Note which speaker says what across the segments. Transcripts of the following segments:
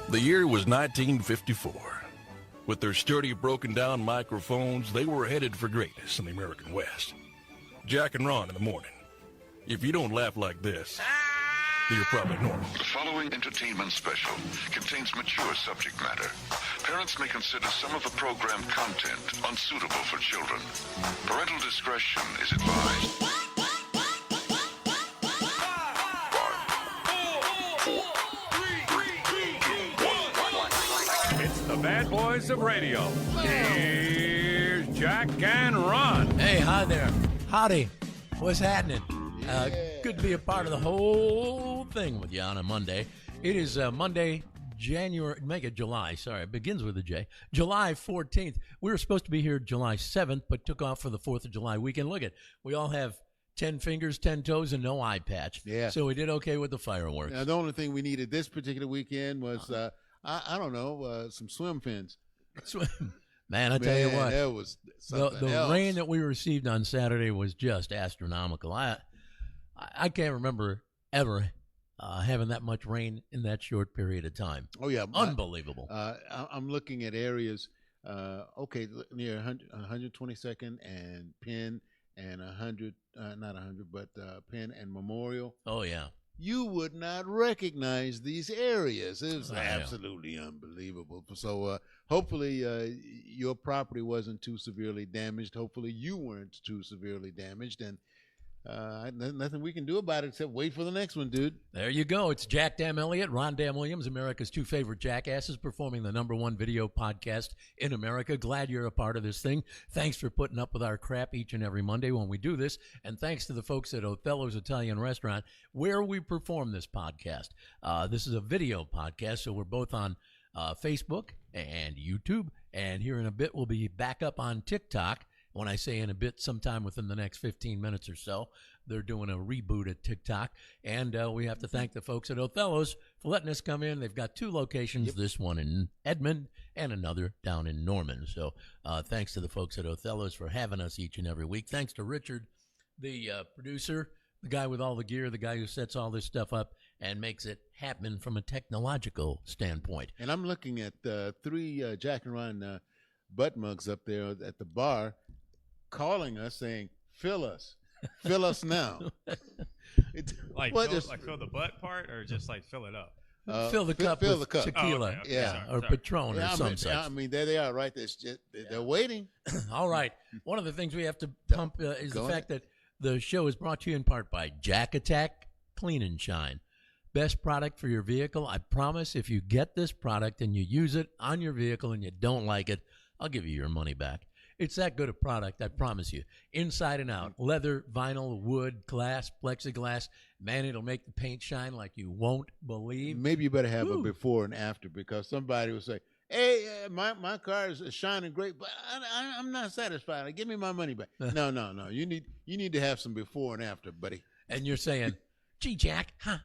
Speaker 1: The year was 1954. With their sturdy, broken-down microphones, they were headed for greatness in the American West. Jack and Ron in the morning. If you don't laugh like this, you're probably normal.
Speaker 2: The following entertainment special contains mature subject matter. Parents may consider some of the program content unsuitable for children. Parental discretion is advised.
Speaker 3: It's the bad boys of radio. Here's Jack and Ron.
Speaker 4: Hey, hi there. Howdy. What's happening? Good to be a part of the whole thing with you on a Monday. It is Monday, July. Sorry, it begins with a J. July 14th. We were supposed to be here July 7th, but took off for the 4th of July weekend. Look at, we all have 10 fingers, 10 toes, and no eye patch.
Speaker 5: Yeah.
Speaker 4: So we did okay with the fireworks.
Speaker 5: Now, the only thing we needed this particular weekend was, I don't know, some swim fins.
Speaker 4: Man, I tell you what,
Speaker 5: that was something
Speaker 4: the
Speaker 5: else.
Speaker 4: rain that we received on Saturday was just astronomical. I can't remember ever having that much rain in that short period of time.
Speaker 5: Oh, yeah.
Speaker 4: Unbelievable.
Speaker 5: I'm looking at areas, near 122nd and Penn and 100, not 100, but Penn and Memorial.
Speaker 4: Oh, yeah.
Speaker 5: You would not recognize these areas. It was
Speaker 4: Oh, yeah.
Speaker 5: absolutely unbelievable. So hopefully your property wasn't too severely damaged. Hopefully you weren't too severely damaged. And nothing we can do about it except wait for the next one, dude.
Speaker 4: There you go. It's Jack Dam Elliott, Ron Dam Williams, America's two favorite jackasses, performing the #1 video podcast in America. Glad you're a part of this thing. Thanks for putting up with our crap each and every Monday when we do this. And thanks to the folks at Othello's Italian Restaurant, where we perform this podcast. This is a video podcast, so we're both on Facebook and YouTube. And here in a bit, we'll be back up on TikTok. When I say in a bit, sometime within the next 15 minutes or so, they're doing a reboot at TikTok. And we have to thank the folks at Othello's for letting us come in. They've got 2 locations, this one in Edmond and another down in Norman. So thanks to the folks at Othello's for having us each and every week. Thanks to Richard, the producer, the guy with all the gear, the guy who sets all this stuff up and makes it happen from a technological standpoint.
Speaker 5: And I'm looking at 3 Jack and Ron butt mugs up there at the bar, calling us saying, fill us now.
Speaker 6: Like fill the butt part, or just like fill it up?
Speaker 4: Fill the cup with tequila,
Speaker 6: Oh, okay.
Speaker 5: Yeah.
Speaker 4: or Patron or some such.
Speaker 5: I mean, there they are, right? They're waiting.
Speaker 4: All right. One of the things we have to pump is the fact that the show is brought to you in part by Jack Attack Clean and Shine. Best product for your vehicle. I promise if you get this product and you use it on your vehicle and you don't like it, I'll give you your money back. It's that good a product, I promise you. Inside and out, leather, vinyl, wood, glass, plexiglass. Man, it'll make the paint shine like you won't believe.
Speaker 5: Maybe you better have a before and after, because somebody will say, hey, my car is shining great, but I'm not satisfied. Give me my money back. No. You need to have some before and after, buddy.
Speaker 4: And you're saying, gee, Jack, how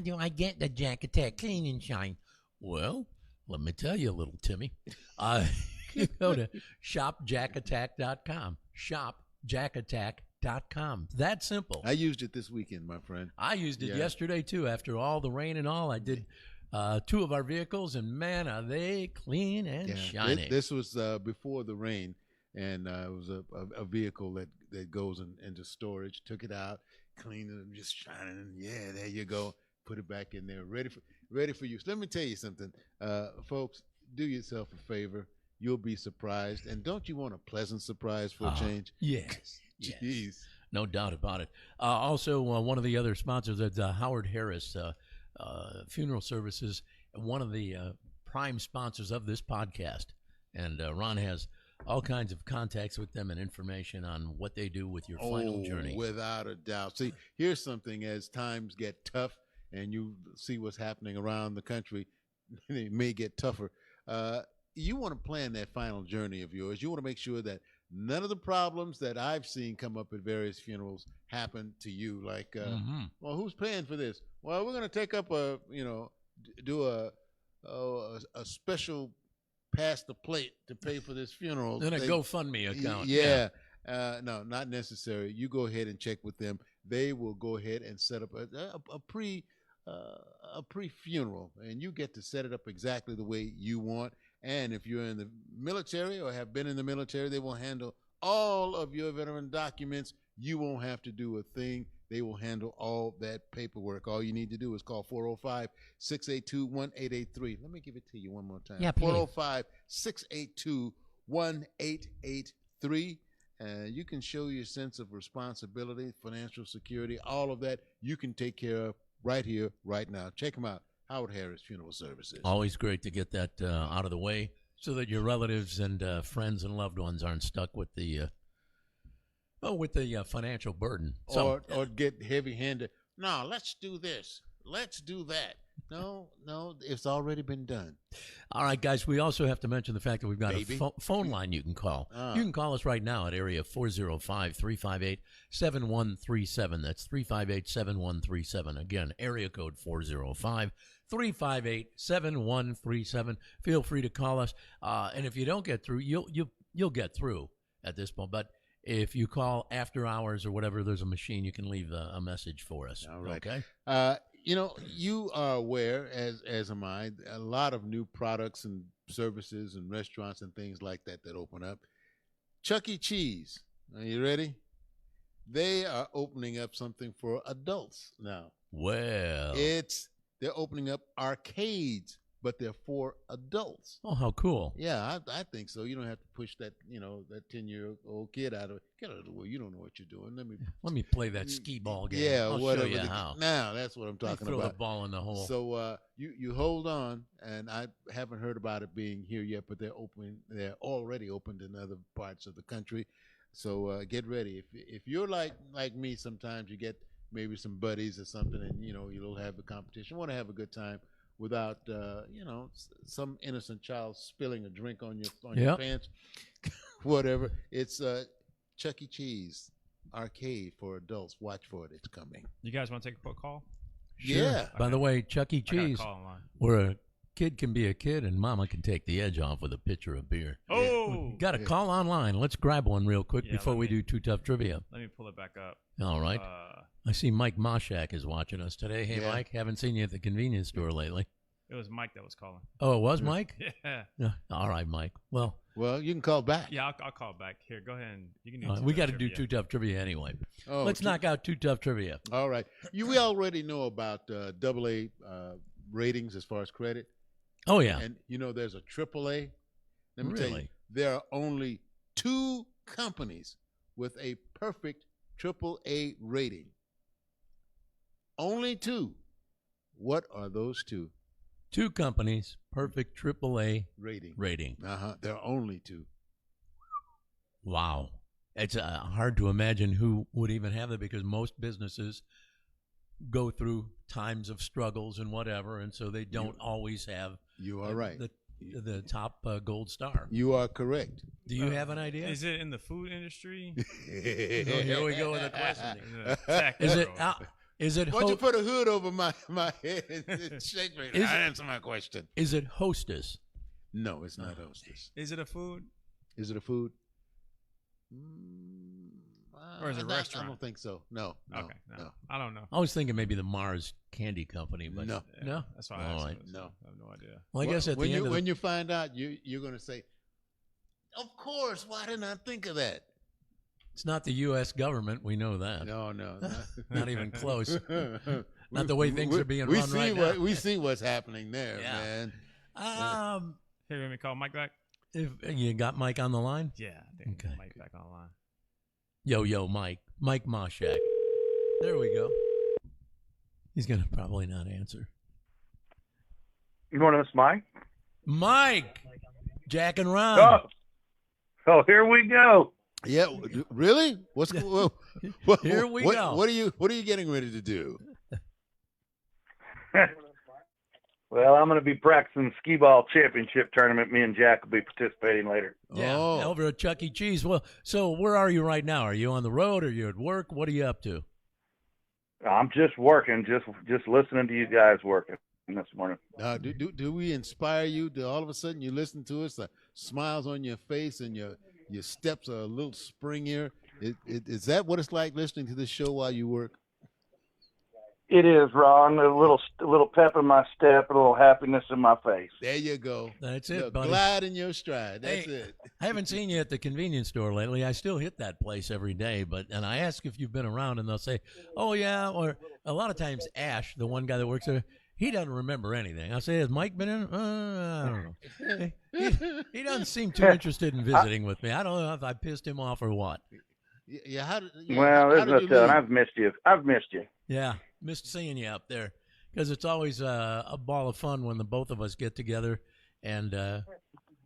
Speaker 4: do I get the Jack Attack Clean and Shine? Well, let me tell you, little Timmy. You go to shopjackattack.com. Shopjackattack.com. That simple.
Speaker 5: I used it this weekend, my friend.
Speaker 4: I used it yesterday, too. After all the rain and all, I did 2 of our vehicles, and, man, are they clean and shiny.
Speaker 5: This was before the rain, and it was a vehicle that goes into storage. Took it out, cleaned it, and just shining. Yeah, there you go. Put it back in there, ready for use. Let me tell you something, folks. Do yourself a favor. You'll be surprised. And don't you want a pleasant surprise for a change?
Speaker 4: Yes.
Speaker 5: Jeez.
Speaker 4: No doubt about it. Also, one of the other sponsors is Howard Harris Funeral Services, one of the prime sponsors of this podcast. And Ron has all kinds of contacts with them and information on what they do with your final journey.
Speaker 5: Without a doubt. See, here's something: as times get tough and you see what's happening around the country, it may get tougher. You want to plan that final journey of yours. You want to make sure that none of the problems that I've seen come up at various funerals happen to you. Like, well, who's paying for this? Well, we're going to take up do a special pass the plate to pay for this funeral.
Speaker 4: Then a GoFundMe account.
Speaker 5: Yeah. No, not necessary. You go ahead and check with them. They will go ahead and set up a pre-funeral, and you get to set it up exactly the way you want. And if you're in the military or have been in the military, they will handle all of your veteran documents. You won't have to do a thing. They will handle all that paperwork. All you need to do is call 405-682-1883. Let me give it to you one more time.
Speaker 4: Yeah, please.
Speaker 5: 405-682-1883. You can show your sense of responsibility, financial security, all of that you can take care of right here, right now. Check them out, Howard Harris Funeral Services.
Speaker 4: Always great to get that out of the way so that your relatives and friends and loved ones aren't stuck with the financial burden.
Speaker 5: Or get heavy-handed. No, let's do this. Let's do that. No, it's already been done.
Speaker 4: All right, guys, we also have to mention the fact that we've got a phone line you can call. You can call us right now at area 405-358-7137. That's 358-7137. Again, area code 405-358-7137. Feel free to call us. And if you don't get through, you'll get through at this point. But if you call after hours or whatever, there's a machine you can leave a message for us.
Speaker 5: All right.
Speaker 4: Okay?
Speaker 5: You are aware, as am I, a lot of new products and services and restaurants and things like that open up. Chuck E. Cheese, are you ready? They are opening up something for adults now.
Speaker 4: Well.
Speaker 5: They're opening up arcades, but they're for adults.
Speaker 4: Oh, how cool.
Speaker 5: Yeah, I think so. You don't have to push that 10-year-old kid out of it. Get out of the way. You don't know what you're doing.
Speaker 4: Let me play that skee ball game.
Speaker 5: Yeah,
Speaker 4: I'll
Speaker 5: whatever.
Speaker 4: show you how.
Speaker 5: Now, that's what I'm talking
Speaker 4: throw
Speaker 5: about.
Speaker 4: the ball in the hole.
Speaker 5: So you hold on, and I haven't heard about it being here yet, but they're open. They're already opened in other parts of the country. So get ready. If you're like me, sometimes you get maybe some buddies or something, and you'll have a competition. Want to have a good time without some innocent child spilling a drink on your pants, whatever. It's Chuck E. Cheese arcade for adults. Watch for it. It's coming.
Speaker 6: You guys want to take a quick call?
Speaker 4: Sure.
Speaker 5: Yeah.
Speaker 4: By the way, Chuck E.
Speaker 6: I got a
Speaker 4: Cheese,
Speaker 6: call online.
Speaker 4: where a kid can be a kid and mama can take the edge off with a pitcher of beer.
Speaker 6: Oh!
Speaker 4: Got a call online. Let's grab one real quick
Speaker 6: Yeah,
Speaker 4: before we do Too Tough Trivia.
Speaker 6: Let me pull it back up.
Speaker 4: All right. I see Mike Moshak is watching us today. Hey,
Speaker 5: Yeah.
Speaker 4: Mike, haven't seen you at the convenience store lately.
Speaker 6: It was Mike that was calling.
Speaker 4: Oh, it was Mike?
Speaker 6: Yeah.
Speaker 4: Yeah. All right, Mike. Well,
Speaker 5: you can call back.
Speaker 6: Yeah, I'll call back. Here, go ahead and you can do
Speaker 4: we got to do Too Tough Trivia anyway.
Speaker 5: Oh,
Speaker 4: Let's knock out Too Tough Trivia.
Speaker 5: All right. We already know about AA ratings as far as credit.
Speaker 4: Oh, yeah.
Speaker 5: And there's a AAA. Let me tell you,
Speaker 4: Really?
Speaker 5: there are only 2 companies with a perfect AAA rating. Only 2. What are those 2?
Speaker 4: 2 companies, perfect AAA rating.
Speaker 5: There are only 2.
Speaker 4: Wow. It's hard to imagine who would even have that because most businesses go through times of struggles and whatever, and so they don't always have
Speaker 5: You are right.
Speaker 4: the top gold star.
Speaker 5: You are correct.
Speaker 4: Do you have an idea?
Speaker 6: Is it in the food industry?
Speaker 4: Here we go with the question.
Speaker 6: In the tech
Speaker 4: Is it?
Speaker 6: world?
Speaker 4: Is it?
Speaker 5: Why don't you put a hood over my head and shake me? Answer my question.
Speaker 4: Is it Hostess?
Speaker 5: No, it's not Hostess.
Speaker 6: Is it a food?
Speaker 5: Is it a food?
Speaker 6: Or is it a restaurant?
Speaker 5: I don't think so. No.
Speaker 6: Okay, no. I don't know.
Speaker 4: I was thinking maybe the Mars Candy Company, but
Speaker 5: No.
Speaker 4: no.
Speaker 6: That's why I
Speaker 4: All
Speaker 6: asked.
Speaker 4: right.
Speaker 6: I have no idea.
Speaker 4: Well, I guess at
Speaker 5: when
Speaker 4: the end
Speaker 5: when you find out, you're going to say, "Of course, why didn't I think of that?"
Speaker 4: it's not the U.S. government. We know that.
Speaker 5: No.
Speaker 4: Not even close. Not the way things are being run right now.
Speaker 5: We see what's happening there, man.
Speaker 6: Here, let me call Mike back.
Speaker 4: If you got Mike on the line?
Speaker 6: Yeah, I think
Speaker 4: Okay.
Speaker 6: Mike back online.
Speaker 4: Yo, Mike Moshak. There we go. He's gonna probably not answer.
Speaker 7: You want us, Mike?
Speaker 4: Mike, Jack and Ron.
Speaker 7: Oh, here we go.
Speaker 5: Yeah, really? What's
Speaker 4: Here we go.
Speaker 5: What are you getting ready to do?
Speaker 7: Well, I'm going to be practicing skee ball championship tournament. Me and Jack will be participating later.
Speaker 4: Yeah,
Speaker 5: Oh.
Speaker 4: over at Chuck E. Cheese. Well, so where are you right now? Are you on the road? Or are you at work? What are you up to?
Speaker 7: I'm just working, just listening to you guys working this morning.
Speaker 5: Do we inspire you to all of a sudden you listen to us, smiles on your face and Your steps are a little springier. Is that what it's like listening to this show while you work?
Speaker 7: It is, Ron. A little pep in my step, a little happiness in my face.
Speaker 5: There you go.
Speaker 4: That's it, buddy.
Speaker 5: Glide in your stride. That's it.
Speaker 4: I haven't seen you at the convenience store lately. I still hit that place every day, and I ask if you've been around, and they'll say, "Oh yeah," or a lot of times Ash, the one guy that works there, he doesn't remember anything. I say, "Has Mike been in?" I don't know. He doesn't seem too interested in visiting with me. I don't know if I pissed him off or what.
Speaker 5: Yeah.
Speaker 7: There's no telling. I've missed you.
Speaker 4: Yeah, missed seeing you up there because it's always a ball of fun when the both of us get together and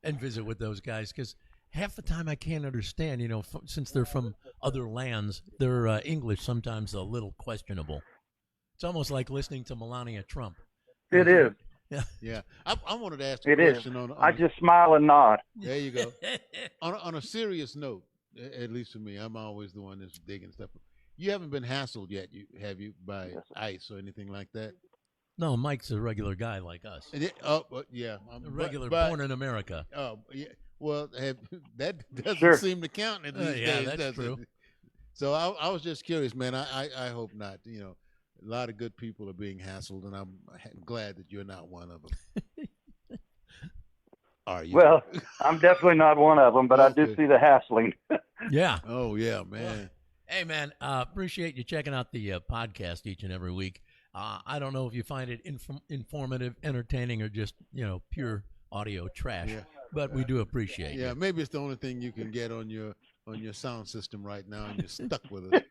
Speaker 4: visit with those guys. Because half the time I can't understand, since they're from other lands, their English sometimes a little questionable. It's almost like listening to Melania Trump.
Speaker 7: It is.
Speaker 5: Yeah. I wanted to ask a question.
Speaker 7: I just smile and nod.
Speaker 5: There you go. on a serious note, at least for me, I'm always the one that's digging stuff. You haven't been hassled yet, have you, by ICE or anything like that?
Speaker 4: No, Mike's a regular guy like us.
Speaker 5: Yeah.
Speaker 4: A regular born in America.
Speaker 5: Oh, yeah. Well, that doesn't seem to count in these days,
Speaker 4: that's
Speaker 5: does
Speaker 4: true.
Speaker 5: it? So I was just curious, man. I hope not. A lot of good people are being hassled, and I'm glad that you're not one of them. Are you?
Speaker 7: Well, I'm definitely not one of them, but I do see the hassling.
Speaker 4: Yeah.
Speaker 5: Oh, yeah, man.
Speaker 4: Hey, man, appreciate you checking out the podcast each and every week. I don't know if you find it informative, entertaining, or just, pure audio trash, but we do appreciate it.
Speaker 5: Yeah, maybe it's the only thing you can get on your sound system right now, and you're stuck with it.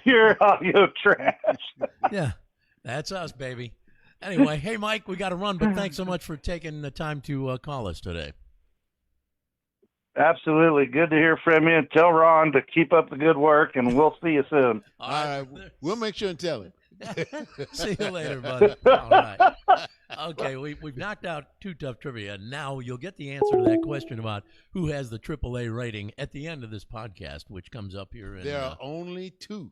Speaker 7: Pure audio trash.
Speaker 4: Yeah, that's us, baby. Anyway, hey, Mike, we got to run, but thanks so much for taking the time to call us today.
Speaker 7: Absolutely. Good to hear from you. And tell Ron to keep up the good work, and we'll see you soon.
Speaker 5: All right. We'll make sure and tell him.
Speaker 4: See you later, buddy. All right. Okay, we've knocked out two tough trivia. Now you'll get the answer to that question about who has the AAA rating at the end of this podcast, which comes up here.
Speaker 5: There are only two.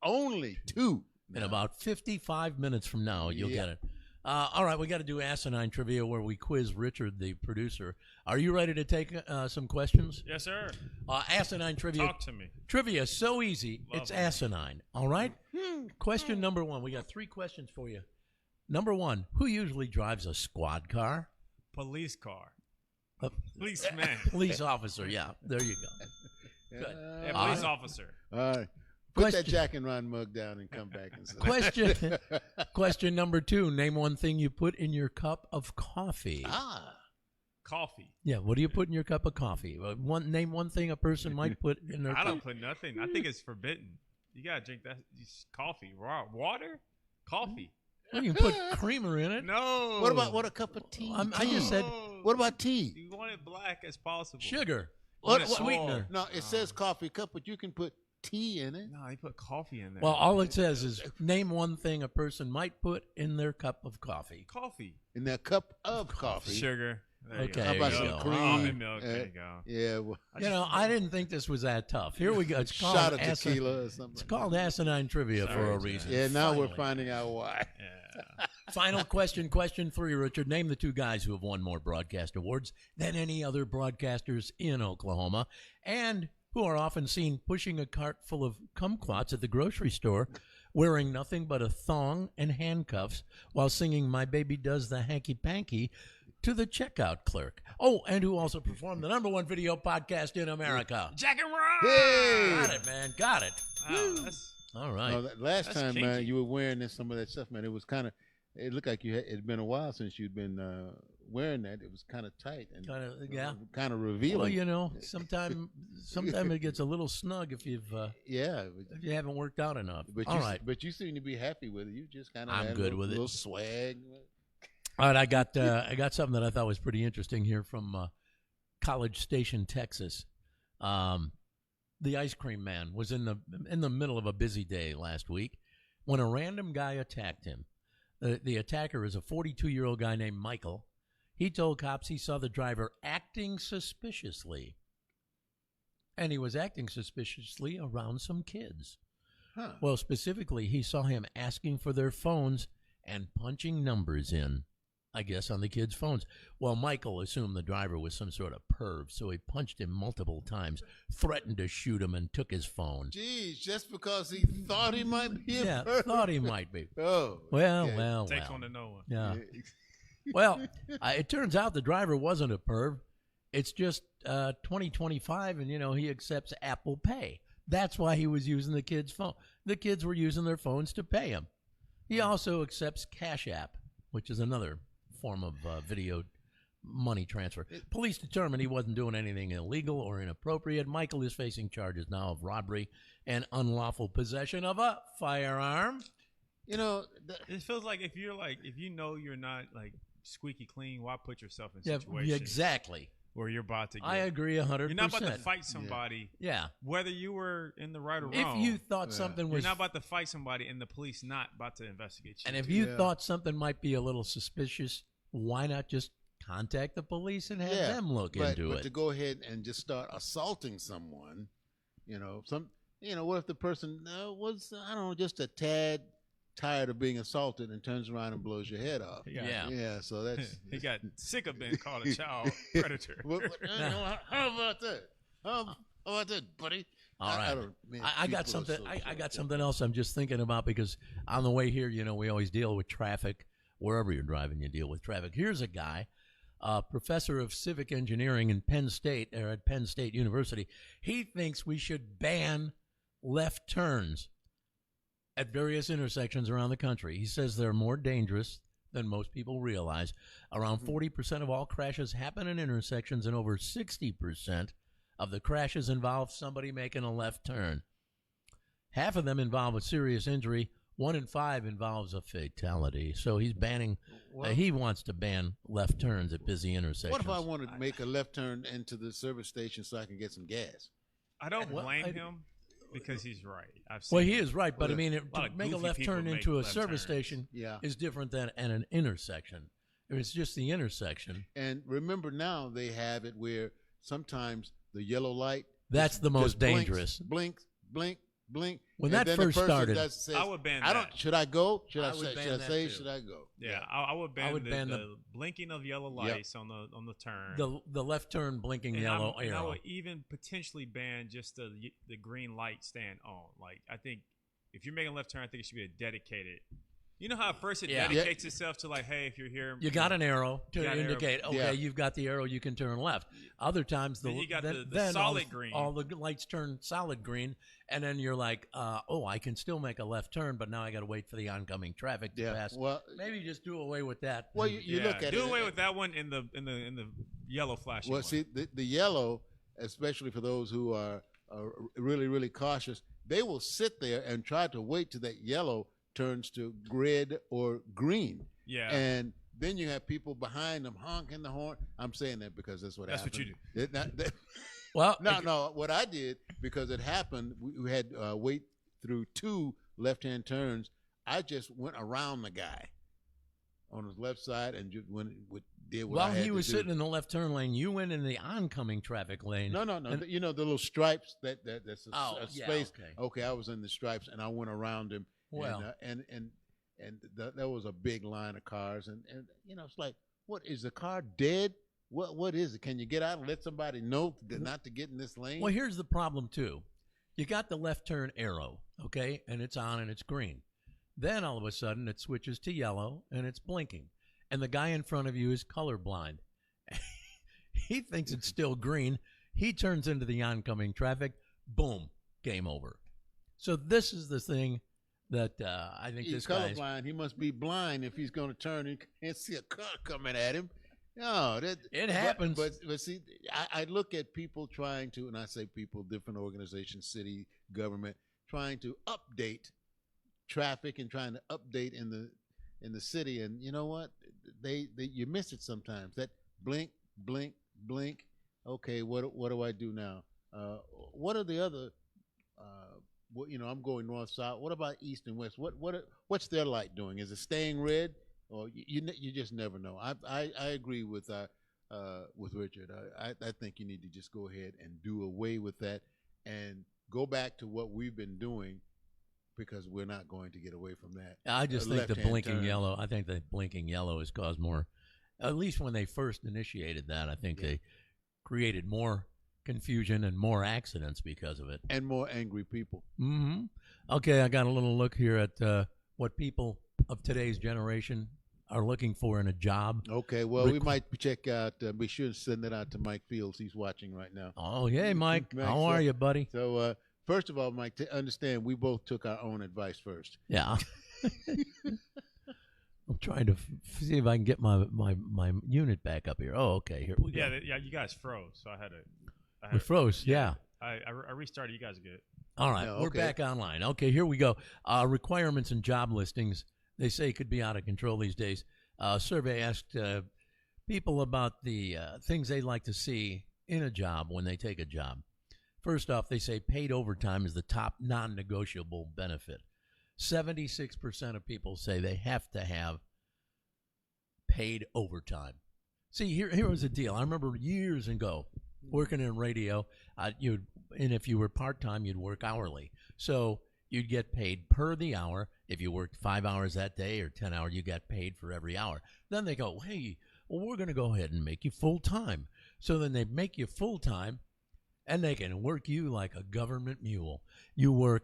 Speaker 5: Only two.
Speaker 4: In about 55 minutes from now, you'll get it. All right, we got to do asinine trivia where we quiz Richard, the producer. Are you ready to take some questions?
Speaker 6: Yes, sir.
Speaker 4: Asinine trivia.
Speaker 6: Talk to me.
Speaker 4: Trivia is so easy, it's asinine. All right? Question number one. We got 3 questions for you. Number 1, who usually drives a squad car?
Speaker 6: Police car. Policeman.
Speaker 4: Police officer, yeah. There you go. Good.
Speaker 6: Yeah, police officer.
Speaker 5: All right. Put that Jack and Ron mug down and come back and
Speaker 4: say. Question number 2. Name one thing you put in your cup of coffee.
Speaker 6: Coffee.
Speaker 4: Yeah, what do you put in your cup of coffee? Name one thing a person might put in their cup.
Speaker 6: I don't put nothing. I think it's forbidden. You got to drink that coffee. Water? Coffee.
Speaker 4: Well, you can put creamer in it.
Speaker 6: No.
Speaker 5: What a cup of tea?
Speaker 4: I just said.
Speaker 5: What about tea?
Speaker 6: You want it black as possible.
Speaker 4: Sugar.
Speaker 5: What
Speaker 4: sweetener?
Speaker 5: No, it says coffee cup, but you can put tea in it.
Speaker 6: No, they put coffee in there.
Speaker 4: Well, all it says is name one thing a person might put in their cup of coffee.
Speaker 6: Coffee.
Speaker 5: In their cup of coffee.
Speaker 6: Sugar. There
Speaker 4: Okay.
Speaker 5: How about some cream?
Speaker 6: Almond milk. There you go.
Speaker 5: Yeah. Well,
Speaker 4: I didn't think this was that tough. Here we go. It's called
Speaker 5: shot of tequila or something.
Speaker 4: It's called asinine trivia for a reason.
Speaker 5: Yeah. Now we're finding out why.
Speaker 6: Yeah.
Speaker 4: Final question, question 3, Richard. Name the 2 guys who have won more broadcast awards than any other broadcasters in Oklahoma and who are often seen pushing a cart full of kumquats at the grocery store, wearing nothing but a thong and handcuffs while singing My Baby Does the Hanky Panky to the checkout clerk. Oh, and who also performed the #1 video podcast in America.
Speaker 6: Jack and Ron!
Speaker 5: Hey!
Speaker 4: Got it, man. Got it.
Speaker 6: Wow,
Speaker 4: All right.
Speaker 5: No, last time
Speaker 6: kinky.
Speaker 5: you were wearing some of that stuff, man. It was kind of. It looked like it'd been a while since you'd been wearing that. It was kind of tight and kind of revealing.
Speaker 4: Well, sometimes it gets a little snug if you've if you haven't worked out enough.
Speaker 5: But you seem to be happy with it. You just kind of
Speaker 4: I'm good with it.
Speaker 5: Little swag.
Speaker 4: All right, I got something that I thought was pretty interesting here from College Station, Texas. The ice cream man was in the middle of a busy day last week when a random guy attacked him. The attacker is a 42-year-old guy named Michael. He told cops he saw the driver acting suspiciously. And he was acting suspiciously around some kids.
Speaker 5: Huh.
Speaker 4: Well, specifically, he saw him asking for their phones and punching numbers in I guess, on the kids' phones. Well, Michael assumed the driver was some sort of perv, so he punched him multiple times, threatened to shoot him, and took his phone.
Speaker 5: Geez, just because he thought he might be a
Speaker 4: Yeah,
Speaker 5: perv.
Speaker 4: thought he might be.
Speaker 5: Oh.
Speaker 4: Well,
Speaker 5: okay.
Speaker 4: well,
Speaker 6: Takes
Speaker 4: well.
Speaker 6: one to know one.
Speaker 4: Yeah. Well, it turns out the driver wasn't a perv. It's just 2025, and, he accepts Apple Pay. That's why he was using the kids' phone. The kids were using their phones to pay him. He also accepts Cash App, which is another form of video money transfer. Police determined he wasn't doing anything illegal or inappropriate. Michael is facing charges now of robbery and unlawful possession of a firearm.
Speaker 6: It feels like if you know you're not like squeaky clean, why put yourself in situations
Speaker 4: Exactly.
Speaker 6: where you're about to get.
Speaker 4: I agree 100%.
Speaker 6: You're not about to fight somebody.
Speaker 4: Yeah.
Speaker 6: Whether you were in the right or
Speaker 4: If
Speaker 6: wrong.
Speaker 4: you thought something was
Speaker 6: You're not about to fight somebody and the police not about to investigate you.
Speaker 4: And if you thought something might be a little suspicious, why not just contact the police and have them look into
Speaker 5: but
Speaker 4: it?
Speaker 5: to go ahead and just start assaulting someone, what if the person was, I don't know, just a tad tired of being assaulted and turns around and blows your head off?
Speaker 4: Yeah.
Speaker 5: So that's
Speaker 6: he got sick of being called a child predator.
Speaker 5: How about that? How about that, buddy?
Speaker 4: All right. I got
Speaker 5: people are
Speaker 4: something.
Speaker 5: so
Speaker 4: I got something else I'm just thinking about, because on the way here, we always deal with traffic. Wherever you're driving, you deal with traffic. Here's a guy, professor of civic engineering in Penn State, or at Penn State University. He thinks we should ban left turns at various intersections around the country. He says they're more dangerous than most people realize. Around 40% of all crashes happen in intersections, and over 60% of the crashes involve somebody making a left turn. Half of them involve a serious injury. 1 in 5 involves a fatality. So he's banning. He wants to ban left turns at busy intersections.
Speaker 5: What if I want to make a left turn into the service station so I can get some gas?
Speaker 6: I don't blame him because he's right. I've seen
Speaker 4: he is right, but I mean, to make a
Speaker 6: goofy
Speaker 4: left
Speaker 6: people
Speaker 4: turn
Speaker 6: make
Speaker 4: into a
Speaker 6: left
Speaker 4: service
Speaker 6: turns.
Speaker 4: station
Speaker 5: Yeah.
Speaker 4: is different than an intersection. If it's just the intersection,
Speaker 5: And remember, now they have it where sometimes the yellow light,
Speaker 4: that's the most
Speaker 5: just blinks,
Speaker 4: dangerous.
Speaker 5: blink, blink, blink.
Speaker 4: When
Speaker 5: and
Speaker 4: that
Speaker 5: then
Speaker 4: first
Speaker 5: the person
Speaker 4: started,
Speaker 5: says,
Speaker 6: I would ban
Speaker 5: I don't.
Speaker 6: that.
Speaker 5: Should I go? Should
Speaker 4: I
Speaker 5: I,
Speaker 4: would
Speaker 5: say?
Speaker 4: ban
Speaker 5: Should I
Speaker 4: that
Speaker 5: say?
Speaker 4: too.
Speaker 5: Should I go?
Speaker 6: Yeah, I would ban, the blinking of yellow lights on the turn.
Speaker 4: the left turn blinking
Speaker 6: And
Speaker 4: yellow
Speaker 6: and I
Speaker 4: arrow.
Speaker 6: would even potentially ban just the green light stand on. Like, I think if you're making a left turn, I think it should be a dedicated. You know how at first it dedicates itself to, like, hey, if you're here,
Speaker 4: You got an arrow to
Speaker 6: got an
Speaker 4: indicate,
Speaker 6: arrow.
Speaker 4: okay,
Speaker 5: Yeah.
Speaker 4: you've got the arrow, you can turn left. Other times,
Speaker 6: Then you got the
Speaker 4: then
Speaker 6: solid green.
Speaker 4: all the lights turn solid green, and then you're like, I can still make a left turn, but now I got to wait for the oncoming traffic to pass.
Speaker 5: Well,
Speaker 4: Maybe just do away with that.
Speaker 5: well, you look at
Speaker 6: do
Speaker 5: it.
Speaker 6: away with that one in the yellow flashing.
Speaker 5: Well,
Speaker 6: one.
Speaker 5: see, the yellow, especially for those who are really, really cautious, they will sit there and try to wait till that yellow turns to red or green.
Speaker 6: Yeah.
Speaker 5: And then you have people behind them honking the horn. I'm saying that because that's what happened.
Speaker 6: That's what you do.
Speaker 5: It- not- that-
Speaker 4: Well,
Speaker 5: no. What I did, because it happened, we had wait through 2 left-hand turns. I just went around the guy on his left side and just did what I
Speaker 4: while
Speaker 5: had
Speaker 4: he
Speaker 5: to
Speaker 4: was
Speaker 5: do.
Speaker 4: sitting in the left turn lane, you went in the oncoming traffic lane.
Speaker 5: No.
Speaker 4: And-
Speaker 5: You know the little stripes that's a
Speaker 4: yeah,
Speaker 5: space.
Speaker 4: okay.
Speaker 5: I was in the stripes and I went around him.
Speaker 4: Well.
Speaker 5: and there was a big line of cars and it's like, what is the car dead? What is it? Can you get out and let somebody know not to get in this lane?
Speaker 4: Well, here's the problem, too. You got the left turn arrow, okay, and it's on and it's green. Then all of a sudden it switches to yellow and it's blinking. And the guy in front of you is colorblind. He thinks it's still green. He turns into the oncoming traffic. Boom, game over. So this is the thing that I think
Speaker 5: He's
Speaker 4: this guy's...
Speaker 5: colorblind. He must be blind if he's going to turn and can't see a car coming at him. No,
Speaker 4: It happens.
Speaker 5: But see, I look at people trying to, and I say people, different organizations, city, government, trying to update traffic and trying to update in the city, and you know what? They you miss it sometimes. That blink, blink, blink. Okay, what do I do now? What are the other? I'm going north south. What about east and west? What's their light doing? Is it staying red? Or you just never know. I agree with Richard. I think you need to just go ahead and do away with that and go back to what we've been doing, because we're not going to get away from that.
Speaker 4: I just think the
Speaker 5: left-hand
Speaker 4: blinking
Speaker 5: turn.
Speaker 4: yellow. I think the blinking yellow has caused more At least when they first initiated that, I think they created more confusion and more accidents because of it.
Speaker 5: And more angry people.
Speaker 4: Mm-hmm. Okay, I got a little look here at what people of today's generation are looking for in a job.
Speaker 5: Okay, well, we might check out, be sure to send it out to Mike Fields. He's watching right now.
Speaker 4: Oh, hey, Mike. How are you, buddy?
Speaker 5: So, first of all, Mike, to understand, we both took our own advice first.
Speaker 4: Yeah. I'm trying to see if I can get my unit back up here. Oh, okay. Here we go.
Speaker 6: Yeah, you guys froze, so I had to.
Speaker 4: We froze, yeah.
Speaker 6: I restarted. You guys are good.
Speaker 4: All right, we're back online. Okay, here we go. Requirements and job listings, they say, could be out of control these days. A survey asked people about the things they'd like to see in a job when they take a job. First off, they say paid overtime is the top non-negotiable benefit. 76% of people say they have to have paid overtime. See, here was the deal. I remember years ago working in radio, and if you were part-time, you'd work hourly. So you'd get paid per the hour. If you worked 5 hours that day or 10 hours, you got paid for every hour. Then they go, hey, well, we're going to go ahead and make you full-time. So then they make you full-time, and they can work you like a government mule. You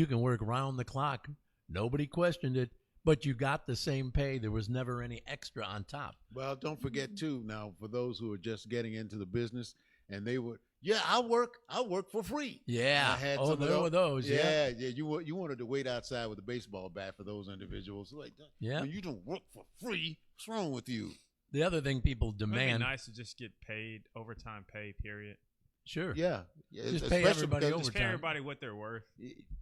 Speaker 4: can work round the clock. Nobody questioned it, but you got the same pay. There was never any extra on top.
Speaker 5: Well, don't forget, too, now, for those who are just getting into the business, and they would, I work for free.
Speaker 4: Yeah.
Speaker 5: I had
Speaker 4: there were those.
Speaker 5: Yeah. You wanted to wait outside with a baseball bat for those individuals. Like, when you don't work for free, what's wrong with you?
Speaker 4: The other thing people demand.
Speaker 6: It'd be nice to just get paid overtime pay, period.
Speaker 4: Sure.
Speaker 5: Yeah.
Speaker 4: Just pay everybody overtime.
Speaker 6: Just pay everybody what they're worth.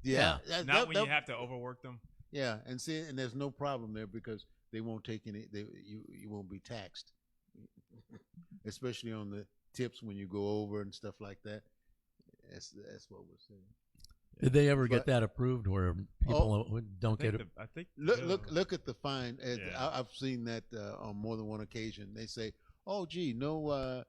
Speaker 5: Yeah.
Speaker 6: Not when you have to overwork them.
Speaker 5: Yeah, and there's no problem there because they won't take any. You won't be taxed, especially on the tips when you go over and stuff like that. That's what we're saying.
Speaker 4: Did they ever get that approved where people don't get it?
Speaker 6: I think
Speaker 5: look at the fine. I've seen that on more than one occasion. They say, "Oh, gee, no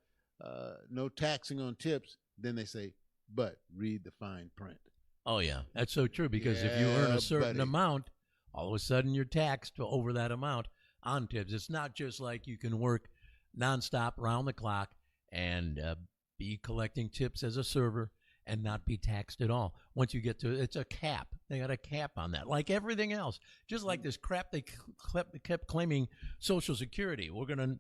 Speaker 5: taxing on tips." Then they say, "But read the fine print."
Speaker 4: Oh yeah, that's so true because if you earn a certain amount, all of a sudden you're taxed over that amount on tips. It's not just like you can work nonstop round the clock and be collecting tips as a server and not be taxed at all. Once you get to it's a cap. They got a cap on that, like everything else. Just like this crap they kept claiming Social Security. We're going to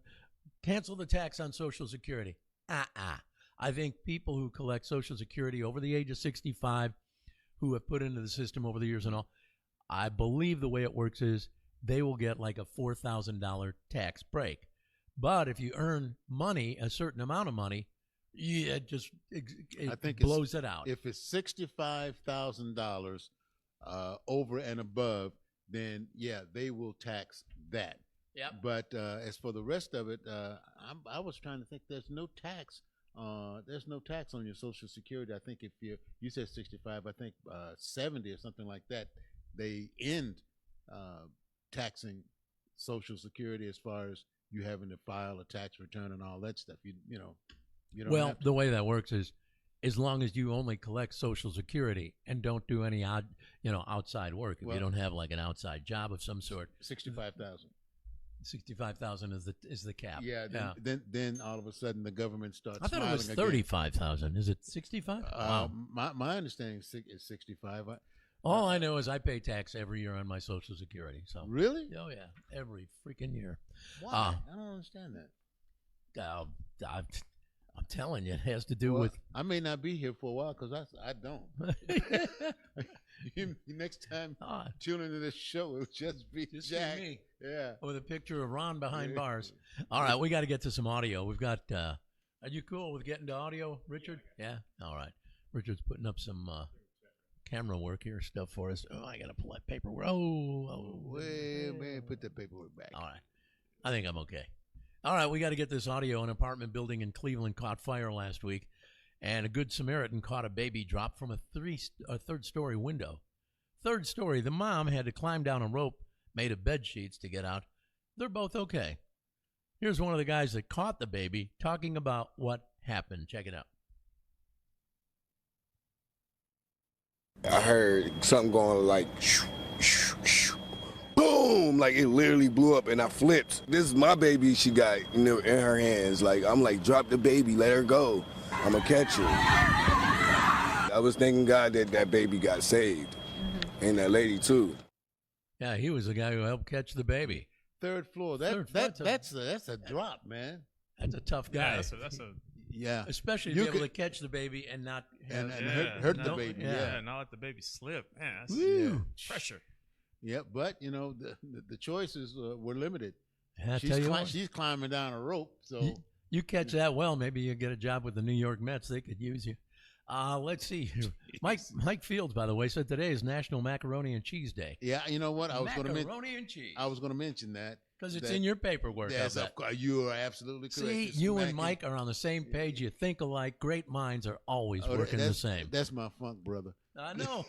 Speaker 4: cancel the tax on Social Security. I think people who collect Social Security over the age of 65 who have put into the system over the years and all, I believe the way it works is they will get like a $4,000 tax break. But if you earn money, a certain amount of money, it blows it out.
Speaker 5: If it's $65,000 over and above, then they will tax that.
Speaker 4: Yep.
Speaker 5: But as for the rest of it, I was trying to think. There's no tax. There's no tax on your Social Security. I think if you said 65, I think 70 or something like that. They end taxing Social Security as far as you having to file a tax return and all that stuff. You don't.
Speaker 4: Well, the way that works is, as long as you only collect Social Security and don't do any outside work. If you don't have like an outside job of some sort,
Speaker 5: 65,000.
Speaker 4: 65,000 is the cap.
Speaker 5: Yeah. Then all of a sudden the government starts.
Speaker 4: I thought it was 35,000. Is it 65? Wow.
Speaker 5: My understanding is 65.
Speaker 4: All I know is I pay tax every year on my Social Security. So
Speaker 5: really?
Speaker 4: Oh yeah, every freaking year.
Speaker 5: Why? I don't understand that.
Speaker 4: I'm telling you, it has to do with.
Speaker 5: I may not be here for a while because I don't. Next time tune into this show, it'll just be Jack.
Speaker 4: Me.
Speaker 5: Yeah.
Speaker 4: With a picture of Ron behind bars. All right, we got to get to some audio. We've got. Are you cool with getting to audio, Richard? Yeah. All right. Richard's putting up some camera work here, stuff for us. Oh, I got to pull that paperwork.
Speaker 5: Wait, man, put that paperwork back.
Speaker 4: All right. I think I'm okay. All right, we got to get this audio. An apartment building in Cleveland caught fire last week, and a Good Samaritan caught a baby dropped from a third-story window. Third story, the mom had to climb down a rope made of bed sheets to get out. They're both okay. Here's one of the guys that caught the baby talking about what happened. Check it out.
Speaker 8: I heard something going like, shoo, shoo, shoo, boom! boom, like it literally blew up and I flipped. This is my baby she got, in her hands. Like, I'm like, drop the baby, let her go. I'm gonna catch her. I was thanking God that baby got saved. And that lady too.
Speaker 4: Yeah, he was the guy who helped catch the baby.
Speaker 5: Third floor. That's a drop, man.
Speaker 4: That's a tough guy.
Speaker 6: Yeah, that's a
Speaker 5: yeah.
Speaker 4: Especially to be able to catch the baby and not
Speaker 5: hurt the baby.
Speaker 6: Yeah, not let the baby slip. Man, that's pressure.
Speaker 5: Yeah, but the choices were limited.
Speaker 4: Yeah,
Speaker 5: She's climbing down a rope, so
Speaker 4: you catch that well, maybe you get a job with the New York Mets. They could use you. Let's see. Mike Fields, by the way, said today is National Macaroni and Cheese Day.
Speaker 5: Yeah, you know what?
Speaker 4: Macaroni and cheese.
Speaker 5: I was going to mention that.
Speaker 4: Because it's in your paperwork.
Speaker 5: Yes, of course. You are absolutely correct.
Speaker 4: See, you and Mike are on the same page. You think alike. Great minds are always working the same.
Speaker 5: That's my funk brother.
Speaker 4: I know.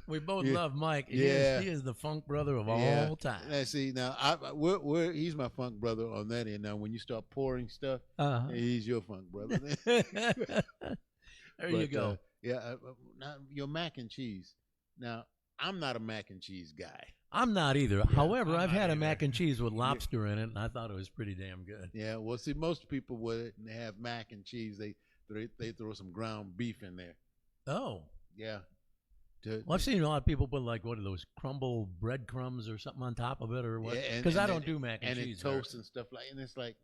Speaker 4: We both love Mike. He
Speaker 5: Yeah.
Speaker 4: is the funk brother of all time.
Speaker 5: Let's see. Now, he's my funk brother on that end. Now, when you start pouring stuff, he's your funk brother.
Speaker 4: There you go.
Speaker 5: Now, your mac and cheese. Now, I'm not a mac and cheese guy.
Speaker 4: I'm not either. However, I've had a mac and cheese with lobster in it, and I thought it was pretty damn good.
Speaker 5: Yeah, well, see, most people would have mac and cheese. They throw some ground beef in there.
Speaker 4: Oh.
Speaker 5: Yeah.
Speaker 4: Well, I've seen a lot of people put what are those crumble breadcrumbs or something on top of it or what? Because I don't do mac and cheese.
Speaker 5: And toast and stuff and it's like,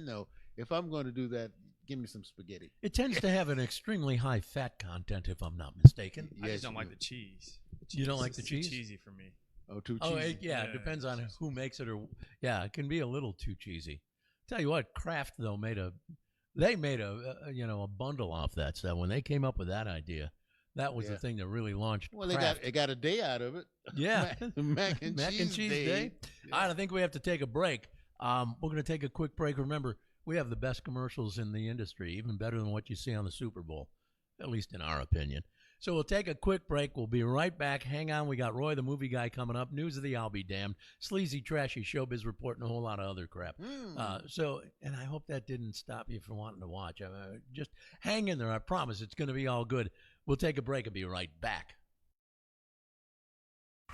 Speaker 5: no. If I'm going to do that, give me some spaghetti.
Speaker 4: It tends to have an extremely high fat content, if I'm not mistaken.
Speaker 6: I just don't like the cheese.
Speaker 4: You don't like the cheese?
Speaker 6: Too cheesy for me.
Speaker 5: Oh, too cheesy.
Speaker 4: It depends on who makes it, or it can be a little too cheesy. Tell you what, Kraft though made a bundle off that stuff when they came up with that idea. That was the thing that really launched.
Speaker 5: Well,
Speaker 4: Kraft.
Speaker 5: they got a day out of it.
Speaker 4: Yeah,
Speaker 5: mac and cheese day.
Speaker 4: All right, I think we have to take a break. We're going to take a quick break. Remember, we have the best commercials in the industry, even better than what you see on the Super Bowl, at least in our opinion. So we'll take a quick break. We'll be right back. Hang on. We got Roy the Movie Guy coming up. News of the I'll Be Damned. Sleazy, trashy showbiz report and a whole lot of other crap. And I hope that didn't stop you from wanting to watch. Just hang in there. I promise it's going to be all good. We'll take a break and be right back.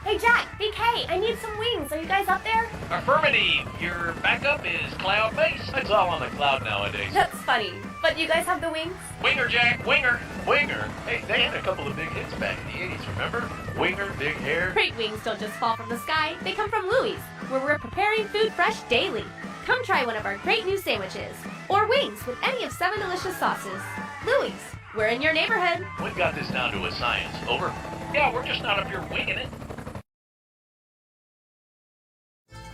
Speaker 9: Hey, Jack, BK, I need some wings. Are you guys up there?
Speaker 10: Affirmative. Your backup is cloud-based. It's all on the cloud nowadays.
Speaker 9: That's funny. But you guys have the wings?
Speaker 10: Winger, Jack. Winger. Winger. Hey, they had a couple of big hits back in the 80s, remember? Winger, big hair.
Speaker 9: Great wings don't just fall from the sky. They come from Louie's, where we're preparing food fresh daily. Come try one of our great new sandwiches. Or wings with any of 7 delicious sauces. Louie's, we're in your neighborhood.
Speaker 10: We've got this down to a science. Over. Yeah, we're just not up here winging it.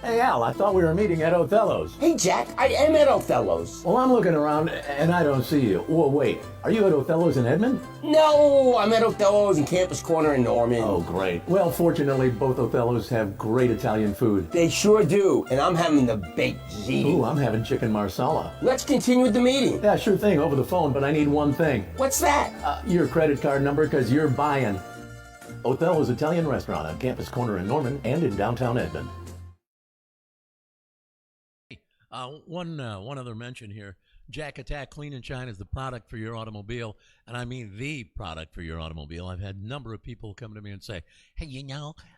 Speaker 4: Hey, Al, I thought we were meeting at Othello's.
Speaker 11: Hey, Jack, I am at Othello's.
Speaker 4: Well, I'm looking around, and I don't see you. Whoa, wait, are you at Othello's in Edmond?
Speaker 11: No, I'm at Othello's in Campus Corner in Norman.
Speaker 4: Oh, great. Well, fortunately, both Othello's have great Italian food.
Speaker 11: They sure do, and I'm having the baked ziti.
Speaker 4: Ooh, I'm having chicken marsala.
Speaker 11: Let's continue with the meeting.
Speaker 4: Yeah, sure thing, over the phone, but I need one thing.
Speaker 11: What's that?
Speaker 4: Your credit card number, because you're buying. Othello's Italian Restaurant on Campus Corner in Norman and in downtown Edmond. One other mention here. Jack Attack Clean and Shine is the product for your automobile, and I mean the product for your automobile. I've had a number of people come to me and say, hey,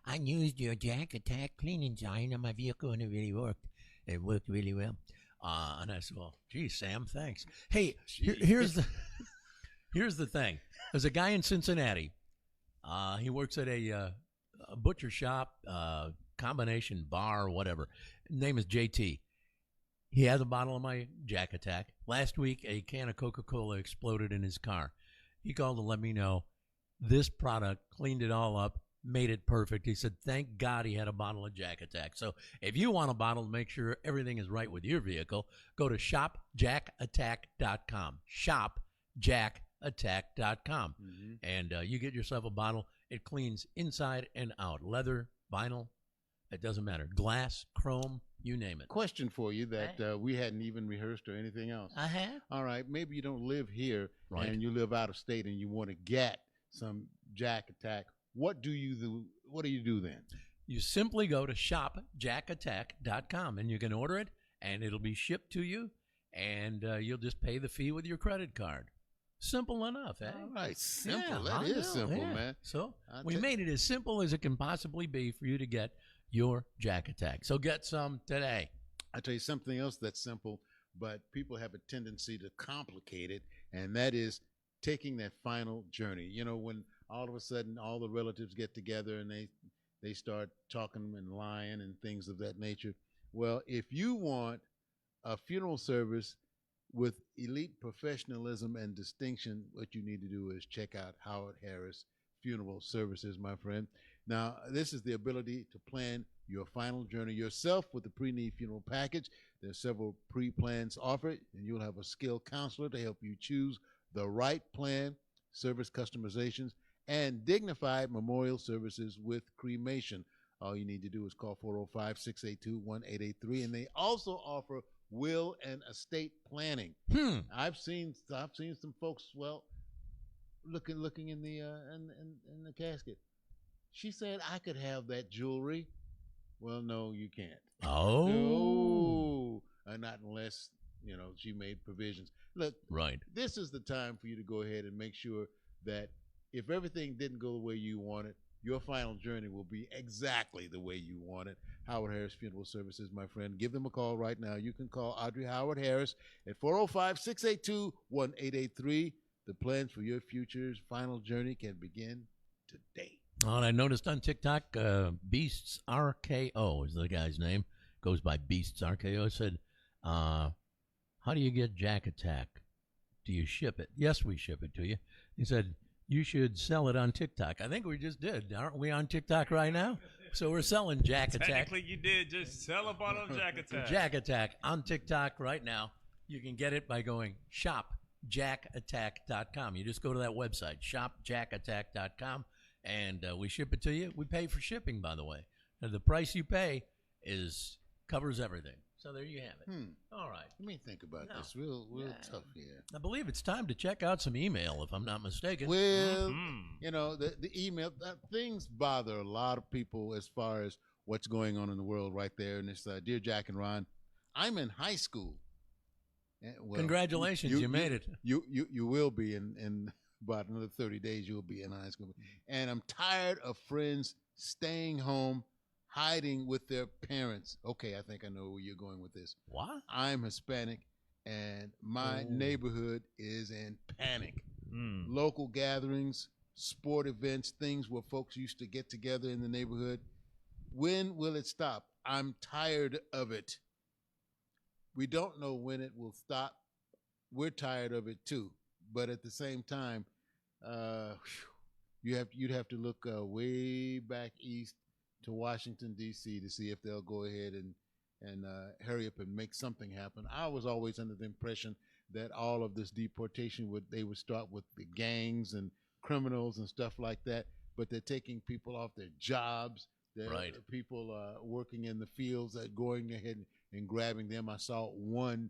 Speaker 4: I used your Jack Attack Clean and Shine on my vehicle, and it really worked. It worked really well. And I said, well, geez, Sam, thanks. Hey, here's the thing. There's a guy in Cincinnati. He works at a butcher shop, combination bar, whatever. Name is JT. He has a bottle of my Jack Attack. Last week, a can of Coca-Cola exploded in his car. He called to let me know this product cleaned it all up, made it perfect. He said, thank God he had a bottle of Jack Attack. So if you want a bottle to make sure everything is right with your vehicle, go to shopjackattack.com. Shopjackattack.com. And you get yourself a bottle. It cleans inside and out. Leather, vinyl, it doesn't matter. Glass, chrome, you name it.
Speaker 5: Question for you that we hadn't even rehearsed or anything else.
Speaker 4: I have.
Speaker 5: All right, maybe you don't live here
Speaker 4: Right.
Speaker 5: and you live out of state and you want to get some Jack Attack. What do you do? What do you do then?
Speaker 4: You simply go to shopjackattack.com and you can order it and it'll be shipped to you and you'll just pay the fee with your credit card. Simple enough, eh?
Speaker 5: All right, simple.
Speaker 4: Yeah,
Speaker 5: that is simple, man.
Speaker 4: So we made it as simple as it can possibly be for you to get your Jack Attack. So get some today.
Speaker 5: I tell you something else that's simple, but people have a tendency to complicate it, and that is taking that final journey. You know, when all of a sudden all the relatives get together and they start talking and lying and things of that nature. Well, if you want a funeral service with elite professionalism and distinction, what you need to do is check out Howard Harris Funeral Services, my friend. Now, this is the ability to plan your final journey yourself with the pre-need funeral package. There's several pre-plans offered, and you'll have a skilled counselor to help you choose the right plan, service customizations, and dignified memorial services with cremation. All you need to do is call 405-682-1883, and they also offer will and estate planning. I've seen some folks, well, looking in the casket. She said I could have that jewelry. Well, no, you can't.
Speaker 4: Oh.
Speaker 5: No, not unless, she made provisions. Look,
Speaker 4: right.
Speaker 5: This is the time for you to go ahead and make sure that if everything didn't go the way you wanted, your final journey will be exactly the way you want it. Howard Harris Funeral Services, my friend. Give them a call right now. You can call Audrey Howard Harris at 405-682-1883. The plans for your future's final journey can begin today.
Speaker 4: And I noticed on TikTok, Beasts RKO is the guy's name. Goes by Beasts RKO. Said, how do you get Jack Attack? Do you ship it? Yes, we ship it to you. He said, you should sell it on TikTok. I think we just did. Aren't we on TikTok right now? So we're selling Jack Attack.
Speaker 6: Technically, you did. Just sell a bottle of Jack Attack.
Speaker 4: Jack Attack on TikTok right now. You can get it by going shopjackattack.com. You just go to that website, shopjackattack.com, and we ship it to you. We pay for shipping, by the way. And the price you pay covers everything. So there you have it. All right.
Speaker 5: Let me think about this. Real tough here.
Speaker 4: I believe it's time to check out some email, if I'm not mistaken.
Speaker 5: Well, the email, things bother a lot of people as far as what's going on in the world right there. And it's, Dear Jack and Ron, I'm in high school. Well,
Speaker 4: congratulations, you made it.
Speaker 5: You will be in about another 30 days. You'll be in high school. And I'm tired of friends staying home, hiding with their parents. Okay, I think I know where you're going with this.
Speaker 4: What?
Speaker 5: I'm Hispanic, and my neighborhood is in panic. Local gatherings, sport events, things where folks used to get together in the neighborhood. When will it stop? I'm tired of it. We don't know when it will stop. We're tired of it too. But at the same time, you'd have to look way back east to Washington, D.C. to see if they'll go ahead and hurry up and make something happen. I was always under the impression that all of this deportation would start with the gangs and criminals and stuff like that, but they're taking people off their jobs.
Speaker 4: Right.
Speaker 5: People working in the fields going ahead and grabbing them. I saw one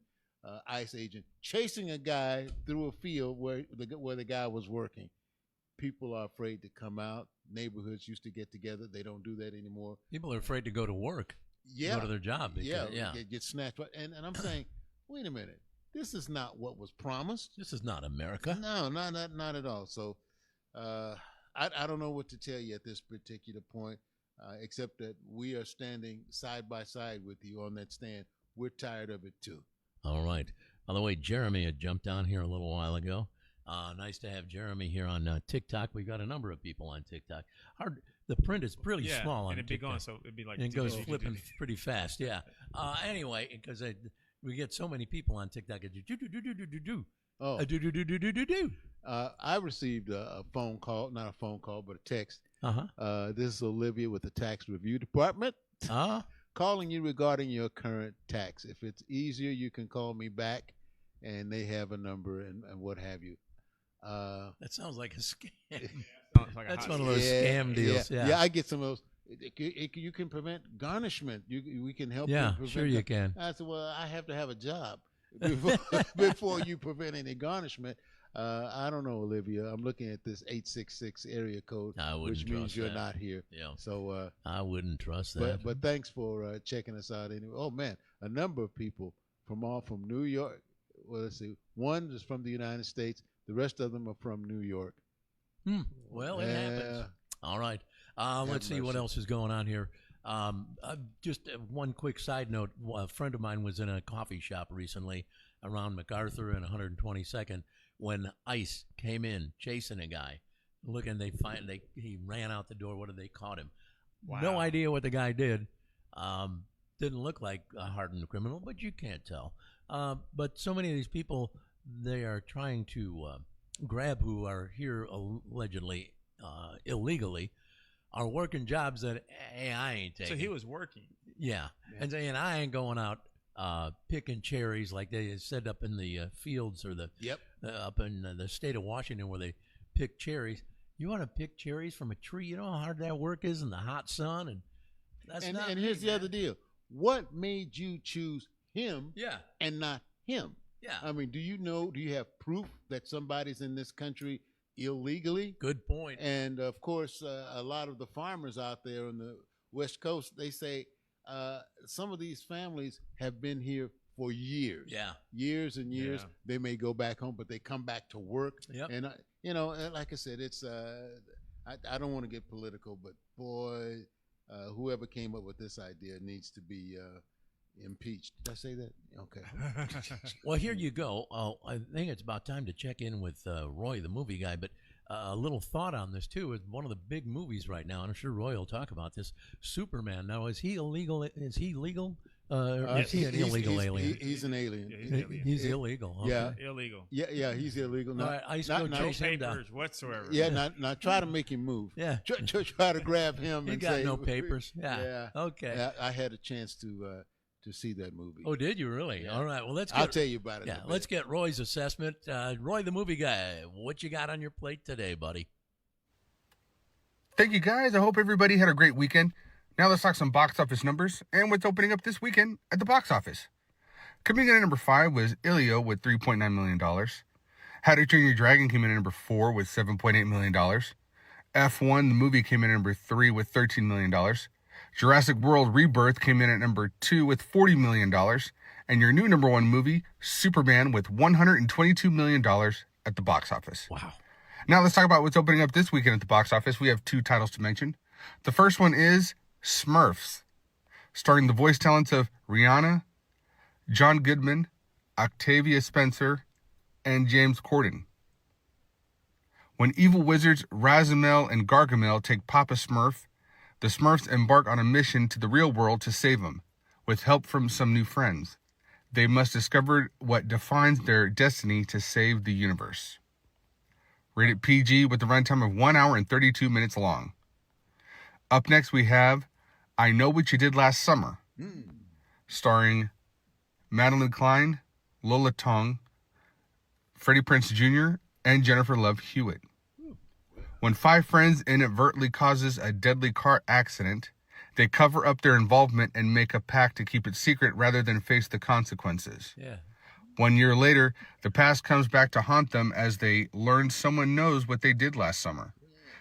Speaker 5: ICE agent chasing a guy through a field where the guy was working. People are afraid to come out. Neighborhoods used to get together. They don't do that anymore.
Speaker 4: People are afraid to go to work.
Speaker 5: Yeah.
Speaker 4: Go to their job. Because,
Speaker 5: Get snatched. And I'm saying, wait a minute. This is not what was promised.
Speaker 4: This is not America.
Speaker 5: No, not at all. So I don't know what to tell you at this particular point, except that we are standing side by side with you on that stand. We're tired of it too.
Speaker 4: All right. By the way, Jeremy had jumped on here a little while ago. Nice to have Jeremy here on TikTok. We got a number of people on TikTok. The print is pretty small on
Speaker 6: and it'd
Speaker 4: TikTok.
Speaker 6: Be going, so it'd be like
Speaker 4: and it goes flipping pretty fast. Yeah. Anyway, because we get so many people on TikTok.
Speaker 5: I received a phone call, not a phone call, but a text. This is Olivia with the Tax Review Department. Calling you regarding your current tax. If it's easier, you can call me back, and they have a number and what have you.
Speaker 4: That sounds like a scam.
Speaker 6: That's
Speaker 4: one of those scam deals.
Speaker 5: Yeah, I get some of those. You can prevent garnishment. We can help.
Speaker 4: Yeah,
Speaker 5: you prevent
Speaker 4: sure you can.
Speaker 5: I said, well, I have to have a job before you prevent any garnishment. I don't know, Olivia. I'm looking at this 866 area code, which means you're not here.
Speaker 4: Yeah.
Speaker 5: So
Speaker 4: I wouldn't trust that.
Speaker 5: But thanks for checking us out anyway. Oh man, a number of people from New York. Well, let's see. One is from the United States. The rest of them are from New York.
Speaker 4: Well, it happens. All right. Let's see what else is going on here. Just one quick side note. A friend of mine was in a coffee shop recently around MacArthur and 122nd when ICE came in chasing a guy. He ran out the door. What did they caught him?
Speaker 6: Wow.
Speaker 4: No idea what the guy did. Didn't look like a hardened criminal, but you can't tell. But so many of these people, they are trying to grab who are here allegedly illegally, are working jobs that I ain't taking.
Speaker 6: So he was working.
Speaker 4: Yeah. And saying I ain't going out picking cherries like they said up in the fields or up in the state of Washington where they pick cherries. You want to pick cherries from a tree? You know how hard that work is in the hot sun, and
Speaker 5: and here's the other deal. What made you choose him? And not him?
Speaker 4: Yeah.
Speaker 5: I mean, do you have proof that somebody's in this country illegally?
Speaker 4: Good point.
Speaker 5: And of course, a lot of the farmers out there on the West Coast, they say some of these families have been here for years.
Speaker 4: Yeah.
Speaker 5: Years and years.
Speaker 6: Yeah.
Speaker 5: They may go back home, but they come back to work.
Speaker 4: Yep.
Speaker 5: And like I said, it's I don't want to get political, but boy, whoever came up with this idea needs to be impeached. Did I say that? Okay.
Speaker 4: Well, here you go. I think it's about time to check in with Roy, the movie guy. But a little thought on this, too, is one of the big movies right now, and I'm sure Roy will talk about this, Superman. Now, is he illegal? Is he legal? Or is he an illegal alien?
Speaker 5: He's an alien.
Speaker 6: Yeah, he's an alien.
Speaker 4: He's illegal. Okay.
Speaker 5: Yeah.
Speaker 6: Illegal.
Speaker 5: Yeah, he's illegal.
Speaker 4: All right, ICE go
Speaker 6: No
Speaker 4: chase him down.
Speaker 6: papers whatsoever.
Speaker 5: Yeah, not try to make him move.
Speaker 4: Yeah.
Speaker 5: Try to grab him
Speaker 4: You
Speaker 5: and
Speaker 4: got
Speaker 5: say,
Speaker 4: no papers. Yeah.
Speaker 5: Yeah.
Speaker 4: Okay.
Speaker 5: Yeah, I had a chance to see that movie.
Speaker 4: Oh, did you really?
Speaker 5: Yeah.
Speaker 4: All right. Well,
Speaker 5: I'll tell you about it.
Speaker 4: Yeah, let's get Roy's assessment. Roy, the movie guy, what you got on your plate today, buddy?
Speaker 12: Thank you, guys. I hope everybody had a great weekend. Now let's talk some box office numbers and what's opening up this weekend at the box office. Coming in at number 5 was Ilio with $3.9 million. How to Train Your Dragon came in at number 4 with $7.8 million. F1, the movie, came in at number 3 with $13 million. Jurassic World Rebirth came in at number 2 with $40 million. And your new number 1 movie, Superman, with $122 million at the box office.
Speaker 4: Wow.
Speaker 12: Now let's talk about what's opening up this weekend at the box office. We have 2 titles to mention. The first one is Smurfs, starring the voice talents of Rihanna, John Goodman, Octavia Spencer, and James Corden. When evil wizards Razamel and Gargamel take Papa Smurf, the Smurfs embark on a mission to the real world to save him, with help from some new friends. They must discover what defines their destiny to save the universe. Rated PG with a runtime of 1 hour and 32 minutes long. Up next we have I Know What You Did Last Summer, starring Madeline Klein, Lola Tong, Freddie Prinze Jr., and Jennifer Love Hewitt. When 5 friends inadvertently causes a deadly car accident, they cover up their involvement and make a pact to keep it secret rather than face the consequences.
Speaker 4: Yeah.
Speaker 12: 1 year later, the past comes back to haunt them as they learn someone knows what they did last summer.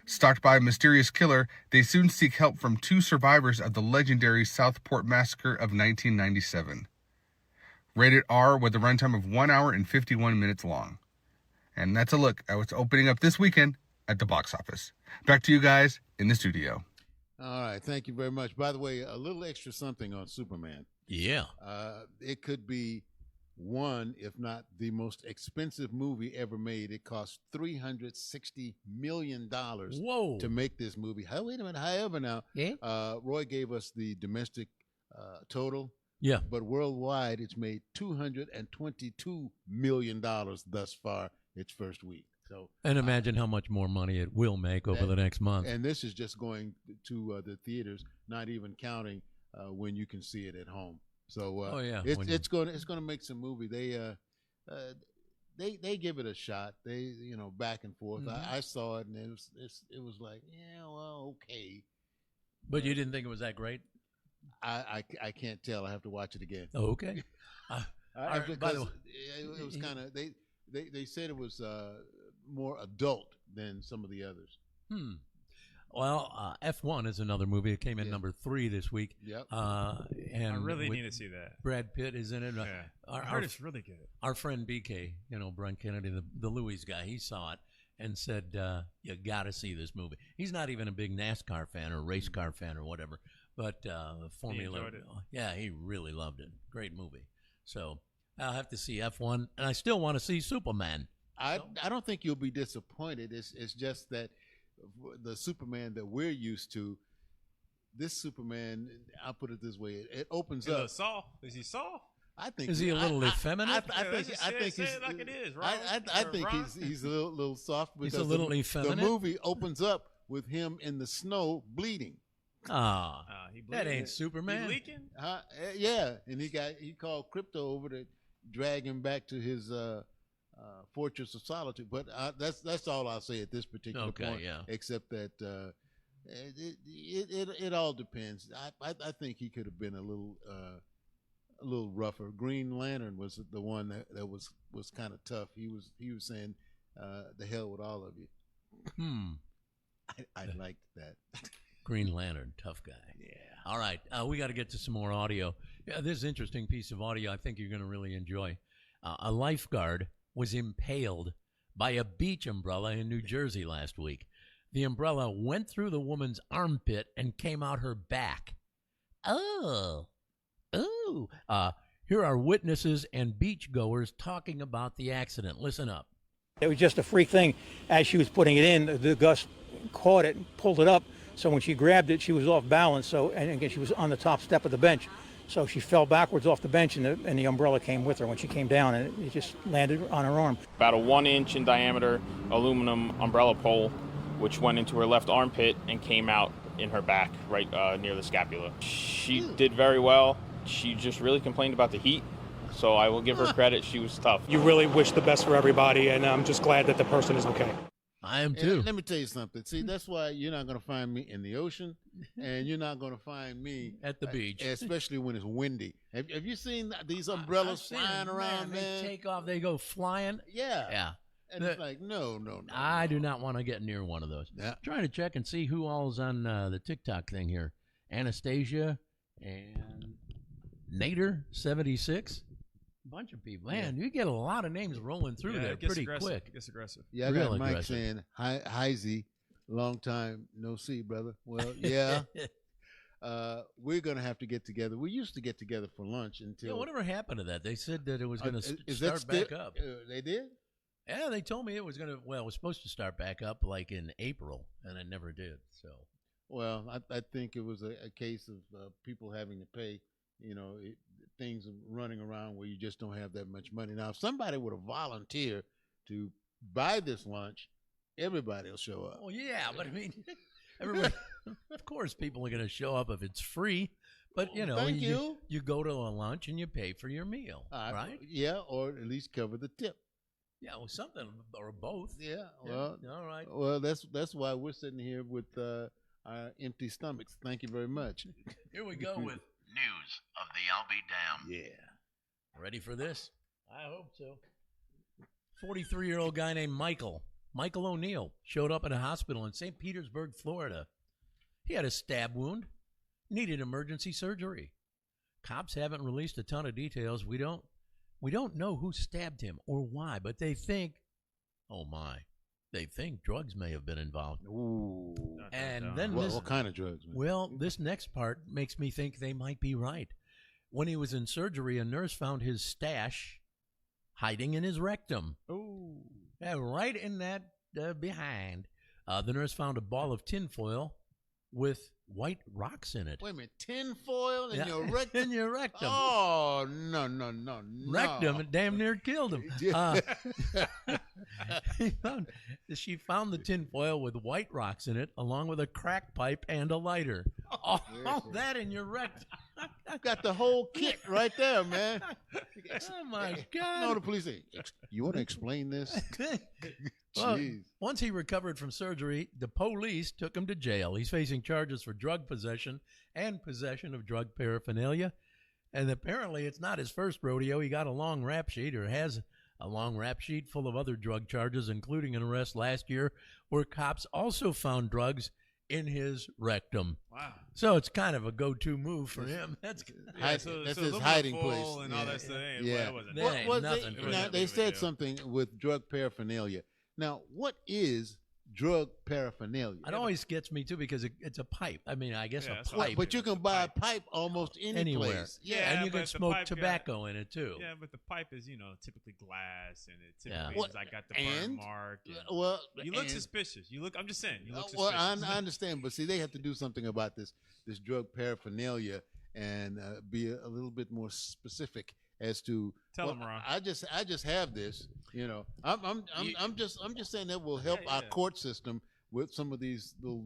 Speaker 12: Stalked by a mysterious killer, they soon seek help from 2 survivors of the legendary Southport Massacre of 1997. Rated R with a runtime of 1 hour and 51 minutes long. And that's a look at what's opening up this weekend at the box office. Back to you guys in the studio.
Speaker 5: All right. Thank you very much. By the way, a little extra something on Superman.
Speaker 4: Yeah.
Speaker 5: It could be one, if not the most expensive movie ever made. It cost $360 million to make this movie. Wait a minute. However, now, Roy gave us the domestic total.
Speaker 4: Yeah.
Speaker 5: But worldwide, it's made $222 million thus far its first week. So,
Speaker 4: and imagine how much more money it will make over the next month.
Speaker 5: And this is just going to the theaters, not even counting when you can see it at home. So it's going to make some movie. They give it a shot. They back and forth.
Speaker 4: Mm-hmm.
Speaker 5: I saw it and it was like okay.
Speaker 4: But you didn't think it was that great?
Speaker 5: I can't tell. I have to watch it again.
Speaker 4: Oh, okay.
Speaker 5: By the way, it was kind of they said it was more adult than some of the others.
Speaker 6: Well,
Speaker 4: F1 is another movie. It came in number 3 this week.
Speaker 5: Yep.
Speaker 6: I
Speaker 4: And
Speaker 6: really need to see that.
Speaker 4: Brad Pitt is in it.
Speaker 6: Yeah. I heard it's really good.
Speaker 4: Our friend BK, Brent Kennedy, the Louis guy, he saw it and said, you got to see this movie. He's not even a big NASCAR fan or race car fan or whatever, But Formula,
Speaker 6: enjoyed it.
Speaker 4: yeah, he really loved it. Great movie. So I'll have to see F1, and I still want to see Superman.
Speaker 5: I don't think you'll be disappointed. It's just that the Superman that we're used to, this Superman, I'll put it this way, it opens up.
Speaker 6: Is he soft?
Speaker 5: I think
Speaker 4: is he a little effeminate?
Speaker 5: I think
Speaker 6: say it like it is, right?
Speaker 5: I think he's a little soft because
Speaker 4: he's a little effeminate.
Speaker 5: The movie opens up with him in the snow bleeding.
Speaker 4: That ain't Superman.
Speaker 6: He leaking?
Speaker 5: Yeah, and he called Crypto over to drag him back to his Fortress of Solitude. But that's all I'll say at this particular point.
Speaker 4: Yeah.
Speaker 5: Except that it all depends. I think he could have been a little rougher. Green Lantern was the one that was kind of tough. He was saying, "The hell with all of you." I liked that.
Speaker 4: Green Lantern, tough guy. Yeah. All right, we got to get to some more audio. Yeah, this is an interesting piece of audio I think you're going to really enjoy. A lifeguard was impaled by a beach umbrella in New Jersey last week. The umbrella went through the woman's armpit and came out her back. Here are witnesses and beachgoers talking about the accident. Listen up.
Speaker 13: It was just a freak thing. As she was putting it in, the gust caught it and pulled it up. So when she grabbed it, she was off balance. And again, she was on the top step of the bench. So she fell backwards off the bench, and the umbrella came with her when she came down, and it just landed on her arm.
Speaker 14: About a 1-inch in diameter aluminum umbrella pole, which went into her left armpit and came out in her back, right near the scapula. She did very well. She just really complained about the heat. So I will give her credit. She was tough.
Speaker 15: You really wish the best for everybody, and I'm just glad that the person is okay.
Speaker 4: I am too.
Speaker 5: Let me tell you something. See, that's why you're not going to find me in the ocean, and you're not going to find me
Speaker 4: at the beach,
Speaker 5: especially when it's windy. Have you seen these umbrellas flying around, man?
Speaker 4: They take off, they go flying.
Speaker 5: Yeah. And it's like, no.
Speaker 4: I do not want to get near one of those.
Speaker 5: Yeah.
Speaker 4: Trying to check and see who all's on the TikTok thing here. Anastasia and Nader 76. Bunch of people. Man, you get a lot of names rolling through there pretty quick.
Speaker 6: It gets aggressive.
Speaker 5: Yeah, I got Mike saying, hi Z, long time no see, brother. Well, yeah. We're going to have to get together. We used to get together for lunch until...
Speaker 4: Yeah, whatever happened to that? They said that it was going to start back up.
Speaker 5: They did?
Speaker 4: Yeah, they told me it was going to... Well, it was supposed to start back up like in April, and it never did, so...
Speaker 5: Well, I think it was a case of people having to pay, things running around where you just don't have that much money. Now, if somebody would have volunteered to buy this lunch, everybody will show up.
Speaker 4: Well, yeah, but I mean, everybody, of course, people are going to show up if it's free. But, you go to a lunch and you pay for your meal, right?
Speaker 5: Yeah, or at least cover the tip.
Speaker 4: Yeah, well, something or both.
Speaker 5: Yeah, well,
Speaker 4: all right.
Speaker 5: Well, that's why we're sitting here with our empty stomachs. Thank you very much.
Speaker 4: Here we go with
Speaker 10: news of the Albee Dam.
Speaker 4: Yeah. Ready for this? I hope so. 43-year-old guy named Michael O'Neill showed up at a hospital in St. Petersburg, Florida. He had a stab wound, needed emergency surgery. Cops haven't released a ton of details. We don't know who stabbed him or why, but they think, drugs may have been involved.
Speaker 5: Ooh.
Speaker 4: And then
Speaker 5: what kind of drugs? Man?
Speaker 4: Well, this next part makes me think they might be right. When he was in surgery, a nurse found his stash hiding in his rectum.
Speaker 5: Ooh.
Speaker 4: Yeah, right in that behind. The nurse found a ball of tinfoil with white rocks in it.
Speaker 5: Wait a minute, tinfoil in your rectum?
Speaker 4: In your rectum.
Speaker 5: Oh, no.
Speaker 4: Rectum, it damn near killed him. She found the tinfoil with white rocks in it, along with a crack pipe and a lighter. All that in your rectum.
Speaker 5: Got the whole kit right there, man.
Speaker 4: Oh, my God.
Speaker 5: No, the police say, you want to explain this?
Speaker 4: Well, once he recovered from surgery, the police took him to jail. He's facing charges for drug possession and possession of drug paraphernalia. And apparently it's not his first rodeo. He got a long rap sheet, or has a long rap sheet full of other drug charges, including an arrest last year where cops also found drugs in his rectum.
Speaker 6: Wow.
Speaker 4: So it's kind of a go-to move for him. That's
Speaker 5: his hiding place.
Speaker 6: And all that stuff.
Speaker 5: Yeah. They said something with drug paraphernalia. Now, what is drug paraphernalia.
Speaker 4: It always gets me too because it's a pipe. I mean, I guess a
Speaker 5: Well,
Speaker 4: pipe.
Speaker 5: but you can buy a pipe almost
Speaker 4: anywhere.
Speaker 5: place.
Speaker 4: And you can
Speaker 6: but the
Speaker 4: smoke
Speaker 6: pipe
Speaker 4: tobacco in it too.
Speaker 6: Yeah, but the pipe is, typically glass, and it
Speaker 4: Yeah.
Speaker 6: typically is like got the burn mark. And you look suspicious. I'm just saying, you look
Speaker 5: well,
Speaker 6: suspicious.
Speaker 5: I understand, but see, they have to do something about this drug paraphernalia and be a little bit more specific as to.
Speaker 6: Tell them, Ron.
Speaker 5: I just have this. I'm just saying that will help our court system with some of these little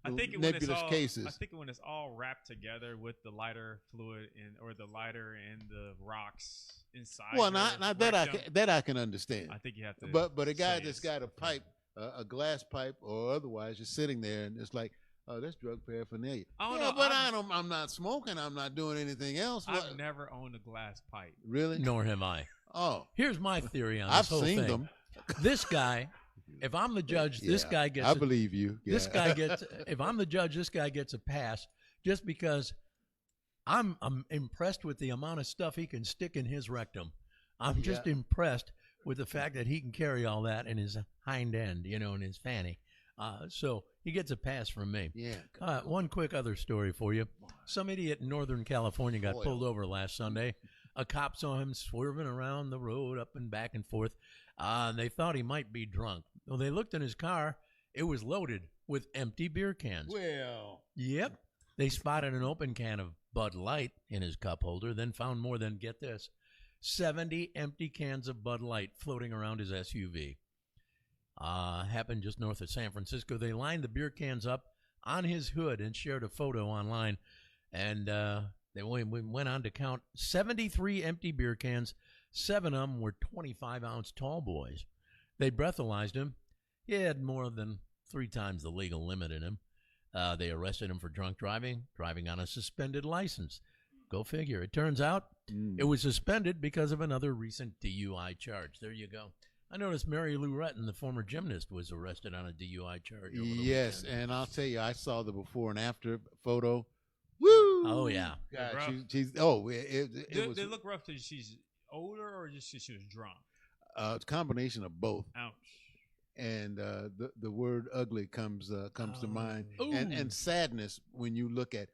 Speaker 6: I think
Speaker 5: nebulous cases.
Speaker 6: I think when it's all wrapped together with the lighter fluid or the lighter and the rocks inside.
Speaker 5: Well, not that I can understand.
Speaker 6: I think you have to.
Speaker 5: But a guy that's got a pipe, a glass pipe or otherwise, just sitting there, and it's like, oh, that's drug paraphernalia. I'm not smoking. I'm not doing anything else.
Speaker 6: I've never owned a glass pipe.
Speaker 5: Really?
Speaker 4: Nor have I.
Speaker 5: Oh,
Speaker 4: here's my theory on
Speaker 5: I've
Speaker 4: this whole
Speaker 5: seen
Speaker 4: thing.
Speaker 5: them.
Speaker 4: This guy. If I'm the judge, this guy gets.
Speaker 5: I believe you. Yeah.
Speaker 4: This guy gets. If I'm the judge, this guy gets a pass just because I'm impressed with the amount of stuff he can stick in his rectum. I'm just impressed with the fact that he can carry all that in his hind end, in his fanny. So he gets a pass from me.
Speaker 5: Yeah.
Speaker 4: One quick other story for you. Some idiot in Northern California got pulled over last Sunday. A cop saw him swerving around the road up and back and forth. They thought he might be drunk. Well, they looked in his car. It was loaded with empty beer cans.
Speaker 5: Well.
Speaker 4: Yep. They spotted an open can of Bud Light in his cup holder, then found more than, get this, 70 empty cans of Bud Light floating around his SUV. Happened just north of San Francisco. They lined the beer cans up on his hood and shared a photo online. And they went on to count 73 empty beer cans. 7 of them were 25-ounce tall boys. They breathalyzed him. He had more than 3 times the legal limit in him. They arrested him for drunk driving on a suspended license. Go figure. It turns out it was suspended because of another recent DUI charge. There you go. I noticed Mary Lou Retton, the former gymnast, was arrested on a DUI charge.
Speaker 5: Yes, and I'll tell you, I saw the before and after photo.
Speaker 4: Woo! Oh, yeah.
Speaker 5: God,
Speaker 6: They look rough because she's older or just she was drunk?
Speaker 5: It's a combination of both.
Speaker 6: Ouch.
Speaker 5: And the word ugly comes to mind, and sadness when you look at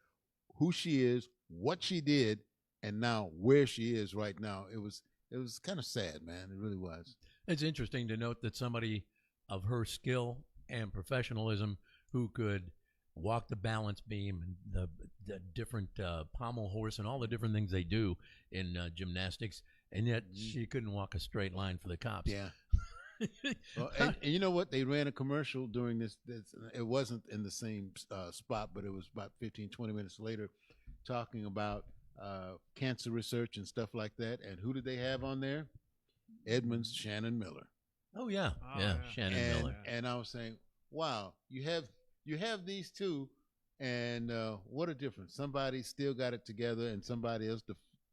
Speaker 5: who she is, what she did, and now where she is right now. It was kind of sad, man. It really was.
Speaker 4: It's interesting to note that somebody of her skill and professionalism who could walk the balance beam and the different pommel horse and all the different things they do in gymnastics, and yet she couldn't walk a straight line for the cops.
Speaker 5: Yeah. Well, and you know what? They ran a commercial during this. It wasn't in the same spot, but it was about 15, 20 minutes later, talking about cancer research and stuff like that. And who did they have on there? Edmund's Shannon Miller.
Speaker 4: Oh yeah, Shannon Miller.
Speaker 5: And I was saying, wow, you have these two, and what a difference. Somebody still got it together, and somebody else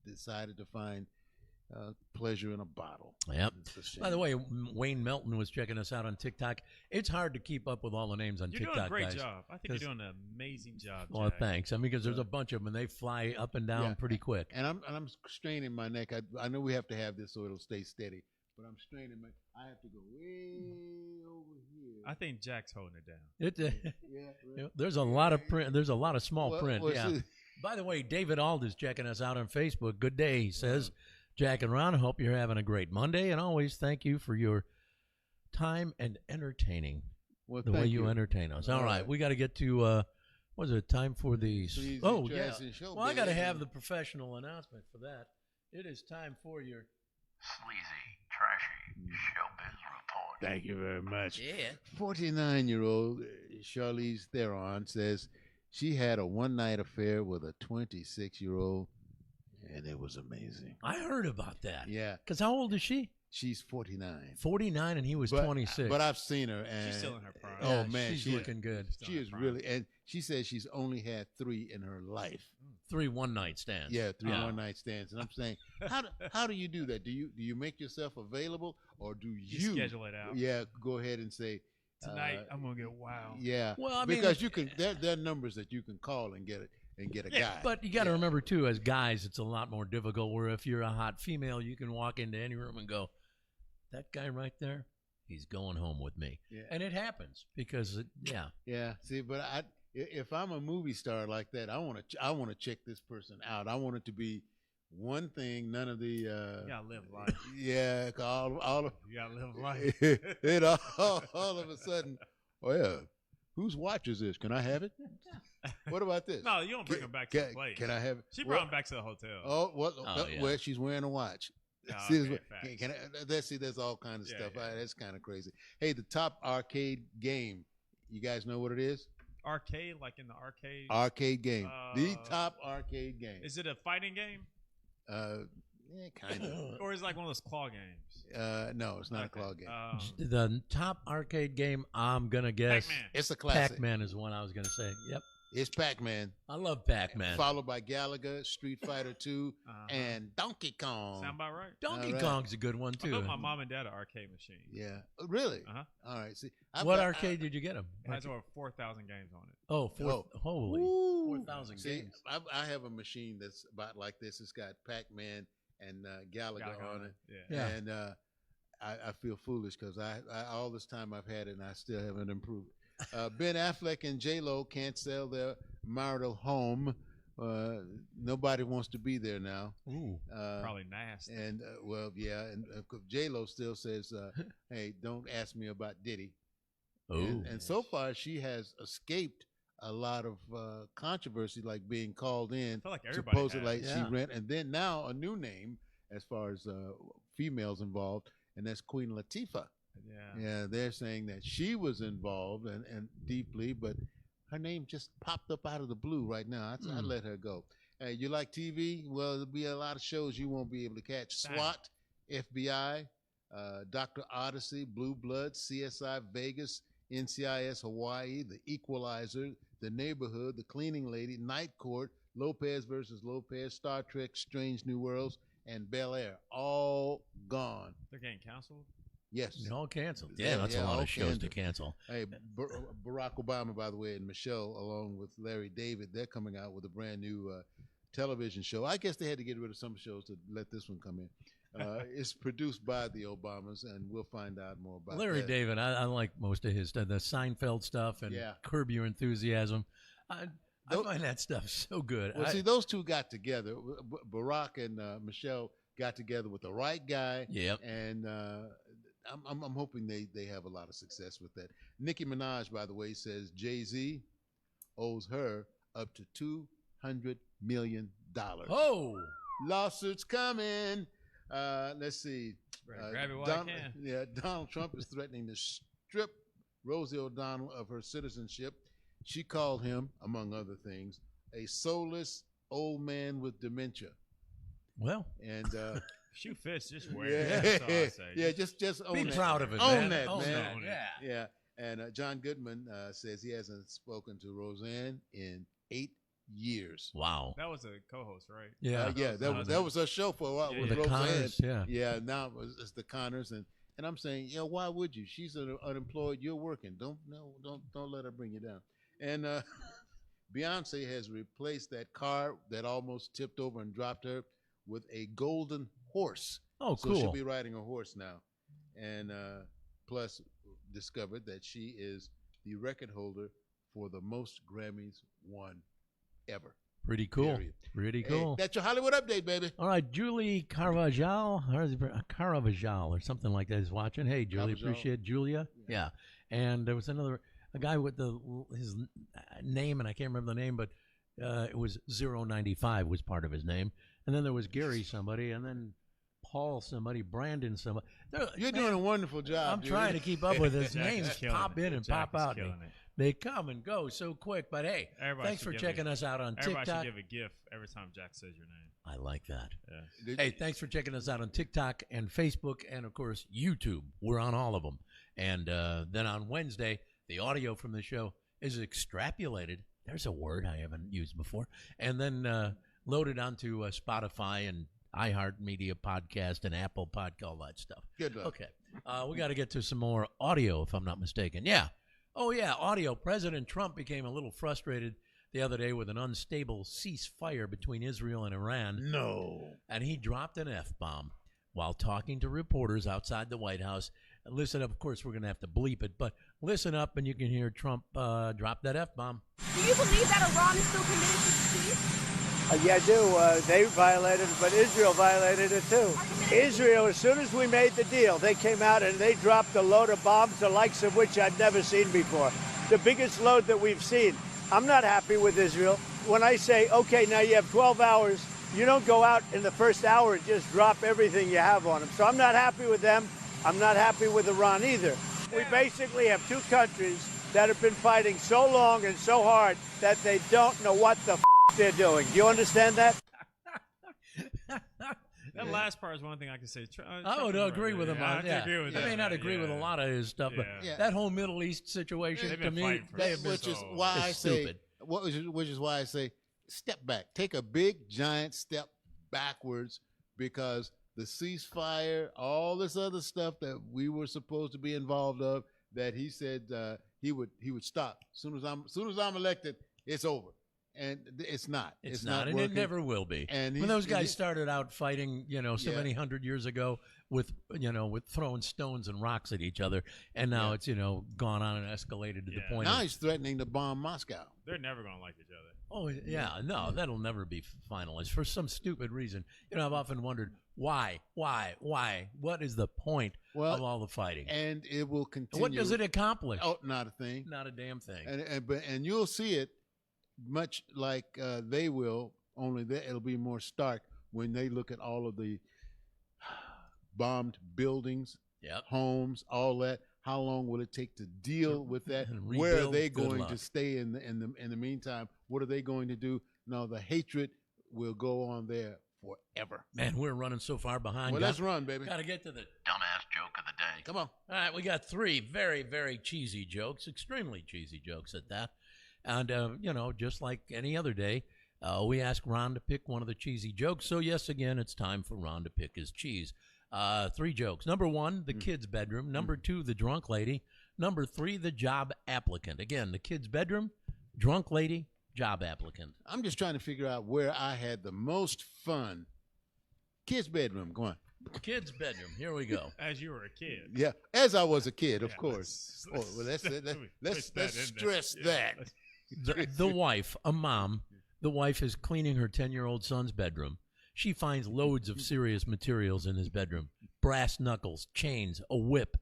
Speaker 5: decided to find pleasure in a bottle.
Speaker 4: Yep. By the way, Wayne Melton was checking us out on TikTok. It's hard to keep up with all the names on TikTok,
Speaker 6: You're doing a great
Speaker 4: guys,
Speaker 6: job. I think you're doing an amazing job,
Speaker 4: Well,
Speaker 6: Jack.
Speaker 4: thanks. I mean, because there's a bunch of them, and they fly up and down pretty quick.
Speaker 5: And I'm straining my neck. I know we have to have this so it'll stay steady, but I'm straining I have to go way over here.
Speaker 6: I think Jack's holding it down.
Speaker 4: There's a lot of print. There's a lot of small print.
Speaker 5: well,
Speaker 4: Yeah. By the way, David Ald is checking us out on Facebook. Good day, he says. Jack and Ron, I hope you're having a great Monday, and always thank you for your time and entertaining.
Speaker 5: Well,
Speaker 4: the way you entertain us. All right, we got to get to. Was it time for the? Oh yeah. Well, I got to have the professional announcement for that. It is time for your
Speaker 10: sleazy, trashy showbiz report.
Speaker 5: Thank you very much.
Speaker 4: Yeah.
Speaker 5: 49-year-old Charlize Theron says she had a one-night affair with a 26-year-old, and it was amazing.
Speaker 4: I heard about that.
Speaker 5: Yeah.
Speaker 4: Because how old is she?
Speaker 5: She's 49.
Speaker 4: 49, and he was 26.
Speaker 5: But I've seen her, and
Speaker 6: she's still in her prime.
Speaker 5: Oh man,
Speaker 4: she's looking good.
Speaker 5: She is really, and she says she's only had 3 in her life.
Speaker 4: 3 one-night stands.
Speaker 5: Yeah, 3 one-night stands. And I'm saying, how do you do that? Do you make yourself available, or do you
Speaker 6: schedule it out?
Speaker 5: Yeah, go ahead and say
Speaker 6: tonight I'm gonna get wild.
Speaker 5: Yeah,
Speaker 4: well, I mean,
Speaker 5: because you can. There are numbers that you can call and get it. And get a guy.
Speaker 4: But you got to remember, too, as guys, it's a lot more difficult, where if you're a hot female, you can walk into any room and go, that guy right there, he's going home with me.
Speaker 5: Yeah.
Speaker 4: And it happens because,
Speaker 5: Yeah. See, but if I'm a movie star like that, I want to check this person out. I want it to be one thing, none of the.
Speaker 6: You gotta live life.
Speaker 5: Yeah, all of.
Speaker 6: You gotta live life.
Speaker 5: It all of a sudden, oh yeah, whose watch is this? Can I have it? What about this?
Speaker 6: No, you don't bring him back to the place.
Speaker 5: Can I have it?
Speaker 6: She brought him back to the hotel.
Speaker 5: Oh, what?
Speaker 4: Yeah.
Speaker 5: Well, she's wearing a watch.
Speaker 6: Oh,
Speaker 5: See,
Speaker 6: okay,
Speaker 5: there's all kinds of
Speaker 6: Yeah,
Speaker 5: stuff.
Speaker 6: yeah.
Speaker 5: That's kind of crazy. Hey, the top arcade game. You guys know what it is?
Speaker 6: Arcade, like in the arcade.
Speaker 5: Arcade game. The top arcade game.
Speaker 6: Is it a fighting game?
Speaker 5: Yeah, kind of.
Speaker 6: Or is it like one of those claw games?
Speaker 5: No, it's not a claw game.
Speaker 4: the top arcade game, I'm going to guess.
Speaker 6: Pac-Man.
Speaker 5: It's a classic.
Speaker 4: Pac-Man is one I was going to say. Yep.
Speaker 5: It's Pac-Man.
Speaker 4: I love Pac-Man.
Speaker 5: Followed by Galaga, Street Fighter 2, and Donkey Kong.
Speaker 6: Sound about right?
Speaker 4: Donkey Kong's a good one, too.
Speaker 6: I built my mom and dad an arcade machine.
Speaker 5: Yeah. Really?
Speaker 6: Uh-huh.
Speaker 5: All right. See,
Speaker 4: what arcade did you get them?
Speaker 6: It has over 4,000 games on it.
Speaker 4: Oh, holy.
Speaker 5: Ooh.
Speaker 4: 4,000
Speaker 5: See,
Speaker 4: games.
Speaker 5: I have a machine that's about like this. It's got Pac-Man and Galaga on it.
Speaker 6: Yeah.
Speaker 5: And I feel foolish because I all this time I've had it and I still haven't improved. Ben Affleck and J-Lo can't sell their marital home. Nobody wants to be there now.
Speaker 4: Ooh.
Speaker 6: Probably nasty.
Speaker 5: And well, yeah, and J-Lo still says, "Hey, don't ask me about Diddy."
Speaker 4: Oh.
Speaker 5: And so far, she has escaped a lot of controversy, like being called in.
Speaker 6: I feel like everybody
Speaker 5: supposedly
Speaker 6: has.
Speaker 5: she rent, and then now a new name as far as females involved, and that's Queen Latifah. Yeah, they're saying that she was involved and deeply, but her name just popped up out of the blue right now. I let her go. You like TV? Well, there'll be a lot of shows you won't be able to catch. SWAT, FBI, Dr. Odyssey, Blue Bloods, CSI Vegas, NCIS Hawaii, The Equalizer, The Neighborhood, The Cleaning Lady, Night Court, Lopez versus Lopez, Star Trek, Strange New Worlds, and Bel Air. All gone.
Speaker 6: They're getting canceled?
Speaker 5: Yes.
Speaker 4: They're all canceled. Yeah, that's a lot of shows to cancel.
Speaker 5: Hey, Barack Obama, by the way, and Michelle, along with Larry David, they're coming out with a brand new television show. I guess they had to get rid of some shows to let this one come in. It's produced by the Obamas, and we'll find out more about
Speaker 4: Larry
Speaker 5: that.
Speaker 4: David, I like most of his stuff. The Seinfeld stuff and Curb Your Enthusiasm. I find that stuff so good.
Speaker 5: Well, see, those two got together. Barack and Michelle got together with the right guy.
Speaker 4: Yep.
Speaker 5: And I'm hoping they have a lot of success with that. Nicki Minaj, by the way, says Jay-Z owes her up to $200 million.
Speaker 4: Oh!
Speaker 5: Lawsuits coming. Let's see.
Speaker 6: Grab it while you can.
Speaker 5: Yeah, Donald Trump is threatening to strip Rosie O'Donnell of her citizenship. She called him, among other things, a soulless old man with dementia.
Speaker 4: Well,
Speaker 5: and
Speaker 6: shoot fish, just wear it. That's all I say.
Speaker 5: Yeah, just own
Speaker 4: be
Speaker 5: that.
Speaker 4: proud of it,
Speaker 5: own
Speaker 4: man.
Speaker 5: That,
Speaker 4: own
Speaker 5: man.
Speaker 4: That.
Speaker 5: Yeah. And John Goodman says he hasn't spoken to Roseanne in 8 years.
Speaker 4: Wow.
Speaker 6: That was a co-host, right?
Speaker 4: Yeah.
Speaker 5: That was a show for a while with
Speaker 4: the
Speaker 5: Roseanne.
Speaker 4: Connors,
Speaker 5: Yeah, now it's the Connors, and I'm saying, why would you? She's unemployed. You're working. Don't let her bring you down. And Beyonce has replaced that car that almost tipped over and dropped her with a golden horse.
Speaker 4: Oh,
Speaker 5: so
Speaker 4: cool.
Speaker 5: she'll be riding a horse now. And plus discovered that she is the record holder for the most Grammys won ever.
Speaker 4: Pretty cool.
Speaker 5: Period.
Speaker 4: Pretty
Speaker 5: Hey,
Speaker 4: cool.
Speaker 5: that's your Hollywood update, baby.
Speaker 4: All right, Julie Carvajal or something like that is watching. Hey, Julie,
Speaker 5: Carvajal.
Speaker 4: appreciate Julia. Yeah. And there was a guy with his name, and I can't remember the name, but it was 095 was part of his name. And then there was Gary somebody, and then Paul somebody, Brandon somebody.
Speaker 5: You're doing a wonderful job.
Speaker 4: I'm trying to keep up with his names. Pop in and
Speaker 6: Jack
Speaker 4: pop out.
Speaker 6: is killing it.
Speaker 4: They come and go so quick. But hey,
Speaker 6: Everybody
Speaker 4: thanks
Speaker 6: should
Speaker 4: for
Speaker 6: give
Speaker 4: checking us out on
Speaker 6: Everybody
Speaker 4: TikTok.
Speaker 6: should give a gift every time Jack says your name.
Speaker 4: I like that.
Speaker 6: Yeah.
Speaker 4: Hey, thanks for checking us out on TikTok and Facebook and, of course, YouTube. We're on all of them. And then on Wednesday, the audio from the show is extrapolated. There's a word I haven't used before. And then loaded onto Spotify and iHeartMedia Podcast and Apple Podcast, all that stuff.
Speaker 5: Good luck.
Speaker 4: Okay. We got to get to some more audio, if I'm not mistaken. Yeah. Oh, yeah, audio. President Trump became a little frustrated the other day with an unstable ceasefire between Israel and Iran.
Speaker 5: No.
Speaker 4: And he dropped an F-bomb while talking to reporters outside the White House. Listen up. Of course, we're going to have to bleep it, but listen up and you can hear Trump drop that F-bomb.
Speaker 16: Do you believe that Iran is still committed to peace?
Speaker 17: Yeah, I do. They violated it, but Israel violated it too. Israel, as soon as we made the deal, they came out and they dropped a load of bombs, the likes of which I've never seen before. The biggest load that we've seen. I'm not happy with Israel. When I say, okay, now you have 12 hours, you don't go out in the first hour and just drop everything you have on them. So I'm not happy with them. I'm not happy with Iran either. We basically have two countries that have been fighting so long and so hard that they don't know what the they're doing. Do you understand that?
Speaker 6: That last part is one thing I can say.
Speaker 4: I would agree with him on that.
Speaker 6: I
Speaker 4: may not agree with a lot of his stuff, but that whole Middle East situation, to me, they have been stupid.
Speaker 5: Which is why I say, step back. Take a big, giant step backwards, because the ceasefire, all this other stuff that we were supposed to be involved of, that he said he would stop. As soon as I'm elected, it's over. And it's not.
Speaker 4: It's not, and
Speaker 5: working.
Speaker 4: It never will be.
Speaker 5: And
Speaker 4: when those guys started out fighting, so many hundred years ago with throwing stones and rocks at each other, and now it's gone on and escalated to the point.
Speaker 5: Now he's threatening to bomb Moscow.
Speaker 6: They're never going to like each other.
Speaker 4: Oh yeah, no, that'll never be finalized for some stupid reason. I've often wondered why. What is the point of all the fighting?
Speaker 5: And it will continue.
Speaker 4: What does it accomplish?
Speaker 5: Oh, not a thing.
Speaker 4: Not a damn thing.
Speaker 5: And you'll see it. Much like they will, only that it'll be more stark when they look at all of the bombed buildings, homes, all that. How long will it take to deal with that? Where are they going to stay in the meantime? What are they going to do? No, the hatred will go on there forever.
Speaker 4: Man, we're running so far behind.
Speaker 5: Well, let's run, baby.
Speaker 4: Got to get to the
Speaker 10: dumbass joke of the day.
Speaker 5: Come on.
Speaker 4: All right, we got 3 very, very cheesy jokes, extremely cheesy jokes at that. And, just like any other day, we ask Ron to pick one of the cheesy jokes. So, yes, again, it's time for Ron to pick his cheese. 3 jokes. Number 1, the kid's bedroom. Number 2, the drunk lady. Number 3, the job applicant. Again, the kid's bedroom, drunk lady, job applicant.
Speaker 5: I'm just trying to figure out where I had the most fun. Kid's bedroom. Go on.
Speaker 4: Kid's bedroom. Here we go.
Speaker 6: As you were a kid.
Speaker 5: Yeah, as I was a kid, of course. Let's stress that.
Speaker 4: The wife, a mom, the wife is cleaning her 10-year-old son's bedroom. She finds loads of serious materials in his bedroom. Brass knuckles, chains, a whip,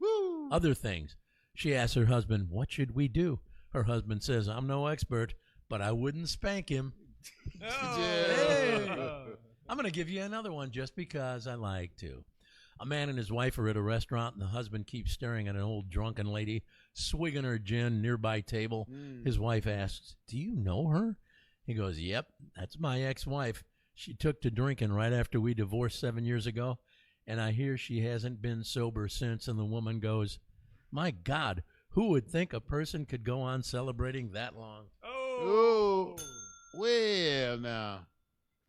Speaker 4: other things. She asks her husband, what should we do? Her husband says, I'm no expert, but I wouldn't spank him. Hey. I'm going to give you another one just because I like to. A man and his wife are at a restaurant, and the husband keeps staring at an old drunken lady swigging her gin nearby table. His wife asks, do you know her? He goes, yep, that's my ex-wife. She took to drinking right after we divorced 7 years ago, and I hear she hasn't been sober since. And the woman goes, my God, who would think a person could go on celebrating that long?
Speaker 5: Oh, well, now.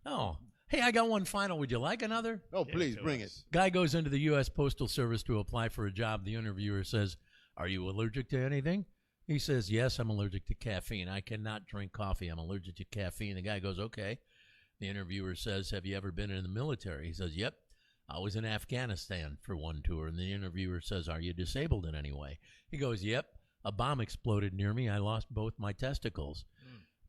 Speaker 4: Oh. Hey, I got one final. Would you like another?
Speaker 5: Oh, please, bring it.
Speaker 4: Guy goes into the U.S. Postal Service to apply for a job. The interviewer says, are you allergic to anything? He says, yes, I'm allergic to caffeine. I cannot drink coffee. I'm allergic to caffeine. The guy goes, okay. The interviewer says, have you ever been in the military? He says, yep. I was in Afghanistan for one tour. And the interviewer says, are you disabled in any way? He goes, yep. A bomb exploded near me. I lost both my testicles.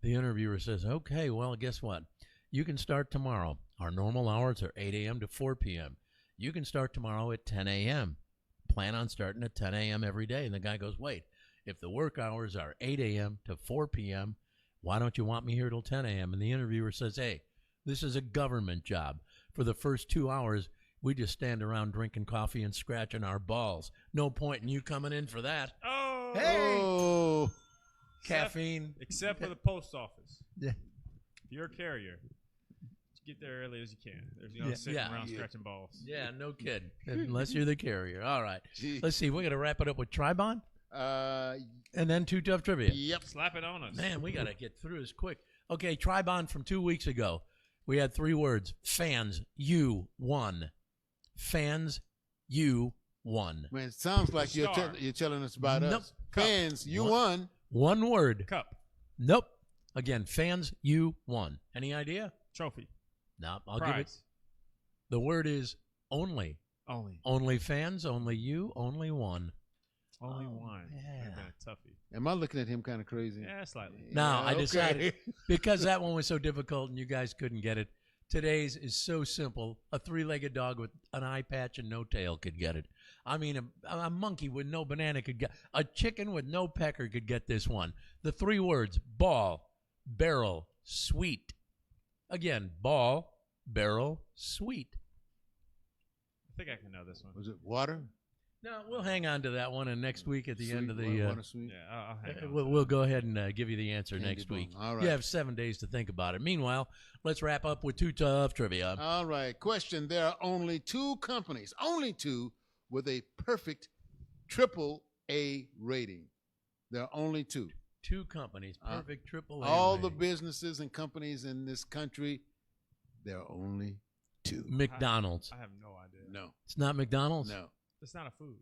Speaker 4: The interviewer says, okay, well, guess what? You can start tomorrow. Our normal hours are 8 a.m. to 4 p.m. You can start tomorrow at 10 a.m. Plan on starting at 10 a.m. every day. And the guy goes, wait, if the work hours are 8 a.m. to 4 p.m., why don't you want me here till 10 a.m.? And the interviewer says, hey, this is a government job. For the first 2 hours, we just stand around drinking coffee and scratching our balls. No point in you coming in for that.
Speaker 6: Oh.
Speaker 4: Hey.
Speaker 5: Oh.
Speaker 4: Caffeine.
Speaker 6: Except for the post office.
Speaker 4: Yeah.
Speaker 6: If you're a carrier, get there early as you can. There's sitting around scratching balls.
Speaker 4: Yeah, no kidding. Unless you're the carrier. All right. Let's see. We're going to wrap it up with Tribon. And then 2 Tough Trivia.
Speaker 5: Yep.
Speaker 6: Slap it on us.
Speaker 4: Man, we got to get through this quick. Okay, Tribon from 2 weeks ago. We had 3 words. Fans, you won. Fans, you won.
Speaker 5: Man, it sounds like you're telling us about us. Fans, you won.
Speaker 4: One word.
Speaker 6: Cup.
Speaker 4: Nope. Again, fans, you won. Any idea?
Speaker 6: Trophy.
Speaker 4: No, I'll give it. The word is only. Only fans, only you, only one.
Speaker 6: Only one.
Speaker 4: Yeah.
Speaker 6: That's a toughie.
Speaker 5: Am I looking at him kind of crazy?
Speaker 6: Yeah, slightly.
Speaker 4: No, I
Speaker 5: okay.
Speaker 4: decided because that one was so difficult and you guys couldn't get it. Today's is so simple. A three-legged dog with an eye patch and no tail could get it. I mean, a monkey with no banana could get. A chicken with no pecker could get this one. The 3 words: ball, barrel, sweet. Again, ball, barrel, sweet.
Speaker 6: I think I can know this one.
Speaker 5: Was it water?
Speaker 4: No, we'll hang on to that one, and next week at the
Speaker 5: Sweet,
Speaker 4: end of the,
Speaker 5: water sweet?
Speaker 6: Yeah, I'll hang on.
Speaker 4: we'll go ahead and give you the answer
Speaker 5: Candy
Speaker 4: next week.
Speaker 5: bone. All right.
Speaker 4: You have 7 days to think about it. Meanwhile, let's wrap up with 2 tough trivia.
Speaker 5: All right. Question: there are only 2 companies, only 2, with a perfect AAA rating. There are only 2.
Speaker 4: 2 companies, perfect AAA.
Speaker 5: All
Speaker 4: rating.
Speaker 5: the businesses and companies in this country, there are only 2.
Speaker 4: McDonald's.
Speaker 6: I have no idea.
Speaker 5: No.
Speaker 4: It's not McDonald's?
Speaker 5: No.
Speaker 6: It's not a food.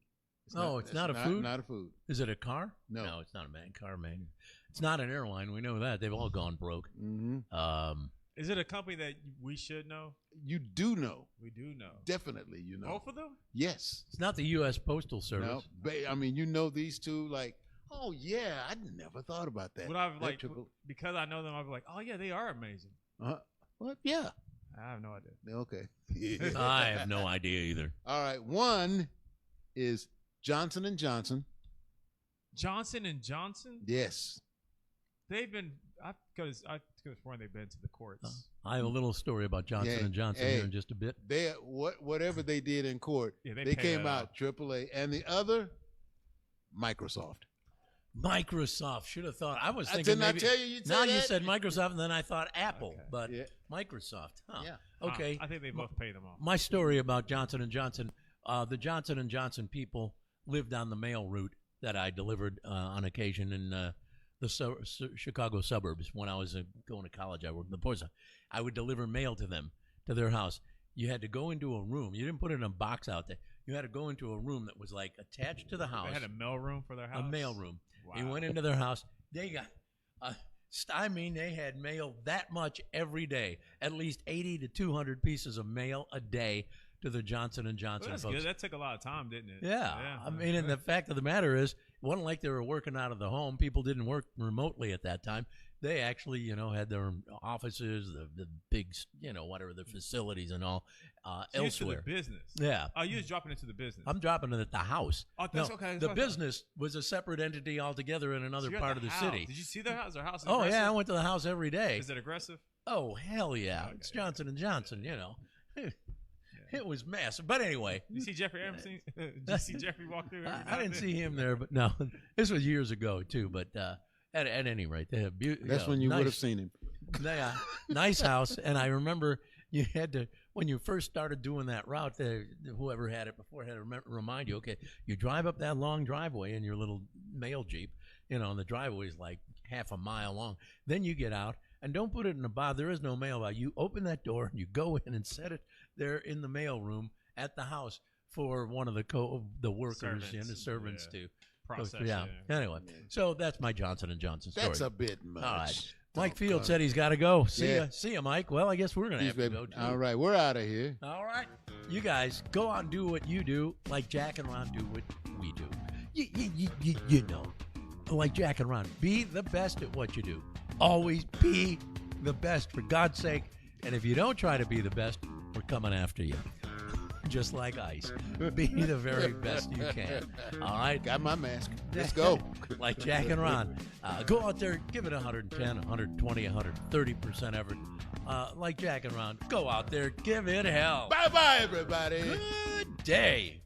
Speaker 5: It's
Speaker 4: It's not a food?
Speaker 5: Not a food.
Speaker 4: Is it a car?
Speaker 5: No.
Speaker 4: No, it's not a car, man. It's not an airline. We know that. They've all gone broke.
Speaker 5: Mm-hmm.
Speaker 6: Is it a company that we should know?
Speaker 5: You do know.
Speaker 6: We do know.
Speaker 5: Definitely, you know.
Speaker 6: Both of them?
Speaker 5: Yes.
Speaker 4: It's not the U.S. Postal Service.
Speaker 5: No. I mean, you know these 2 like, oh, yeah, I never thought about that.
Speaker 6: Would I have,
Speaker 5: That
Speaker 6: like,
Speaker 5: triple-
Speaker 6: because I know them, I'd be like, oh, yeah, they are amazing.
Speaker 5: What? Yeah.
Speaker 6: I have no idea.
Speaker 5: Okay.
Speaker 4: I have no idea either.
Speaker 5: All right. One is Johnson & Johnson.
Speaker 6: Johnson & Johnson?
Speaker 5: Yes.
Speaker 6: They've been, I could have sworn they've been to the courts.
Speaker 4: I have a little story about Johnson & Johnson here in just a bit.
Speaker 5: They whatever they did in court,
Speaker 6: Yeah,
Speaker 5: they
Speaker 6: pay
Speaker 5: came
Speaker 6: that
Speaker 5: out AAA. And the other, Microsoft.
Speaker 4: Microsoft. Should have thought. I was thinking
Speaker 5: didn't
Speaker 4: maybe.
Speaker 5: I tell you you'd say
Speaker 4: now you
Speaker 5: that?
Speaker 4: said Microsoft, and then I thought Apple,
Speaker 6: Okay.
Speaker 4: but
Speaker 5: Yeah.
Speaker 4: Microsoft. Huh.
Speaker 5: Yeah.
Speaker 4: Okay.
Speaker 6: I think they both paid them off.
Speaker 4: My story about Johnson & Johnson, the Johnson & Johnson people lived on the mail route that I delivered on occasion in the Chicago suburbs. When I was going to college, I worked in the post office. I would deliver mail to them, to their house. You had to go into a room. You didn't put it in a box out there. You had to go into a room that was like attached to the house.
Speaker 6: They had a mail room for their house?
Speaker 4: A mail room.
Speaker 6: Wow.
Speaker 4: You went into their house. They got, they had mail that much every day. At least 80 to 200 pieces of mail a day to the Johnson & Johnson
Speaker 6: Well, that's
Speaker 4: folks.
Speaker 6: good. That took a lot of time, didn't it?
Speaker 4: Yeah. I mean, and the fact of the matter is, it wasn't like they were working out of the home. People didn't work remotely at that time. They actually, had their offices, the big, whatever, the facilities and all elsewhere.
Speaker 6: The business.
Speaker 4: Yeah.
Speaker 6: Oh, you was dropping into the business.
Speaker 4: I'm dropping it at the house.
Speaker 6: Oh, that's okay. That's
Speaker 4: The
Speaker 6: what I thought.
Speaker 4: business was a separate entity altogether in another
Speaker 6: So you're at
Speaker 4: part of the
Speaker 6: house.
Speaker 4: city.
Speaker 6: Did you see their house? Their house is
Speaker 4: Oh,
Speaker 6: aggressive?
Speaker 4: yeah. I went to the house every day.
Speaker 6: Is it aggressive?
Speaker 4: Oh, hell yeah.
Speaker 6: Okay.
Speaker 4: It's Johnson & Johnson, It was massive. But anyway.
Speaker 6: Did you see Jeffrey Epstein? Did you see Jeffrey walk through?
Speaker 4: I didn't see him there, but no. This was years ago, too. But at any rate, they have
Speaker 5: That's when you would have seen him.
Speaker 4: Yeah, nice house. And I remember you had to, when you first started doing that route, whoever had it before had to remind you, okay, you drive up that long driveway in your little mail Jeep, and the driveway is like half a mile long. Then you get out. And don't put it in a box. There is no mail box. You open that door and you go in and set it there in the mail room at the house for one of the workers and the servants to
Speaker 6: process.
Speaker 4: Yeah. Anyway, so that's my Johnson & Johnson story.
Speaker 5: That's a bit much.
Speaker 4: All right. Mike Field said he's got to go. See ya, Mike. Well, I guess we're gonna have to go too.
Speaker 5: All right, we're out of here.
Speaker 4: All right, you guys go out and do what you do, like Jack and Ron do what we do. Like Jack and Ron, be the best at what you do. Always be the best, for God's sake. And if you don't try to be the best, we're coming after you. Just like ice. Be the very best you can. All right?
Speaker 5: Got my mask. Let's go.
Speaker 4: Like Jack and Ron. Go out there, give it 110, 120, 130% effort. Like Jack and Ron, go out there, give it hell.
Speaker 5: Bye-bye, everybody.
Speaker 4: Good day.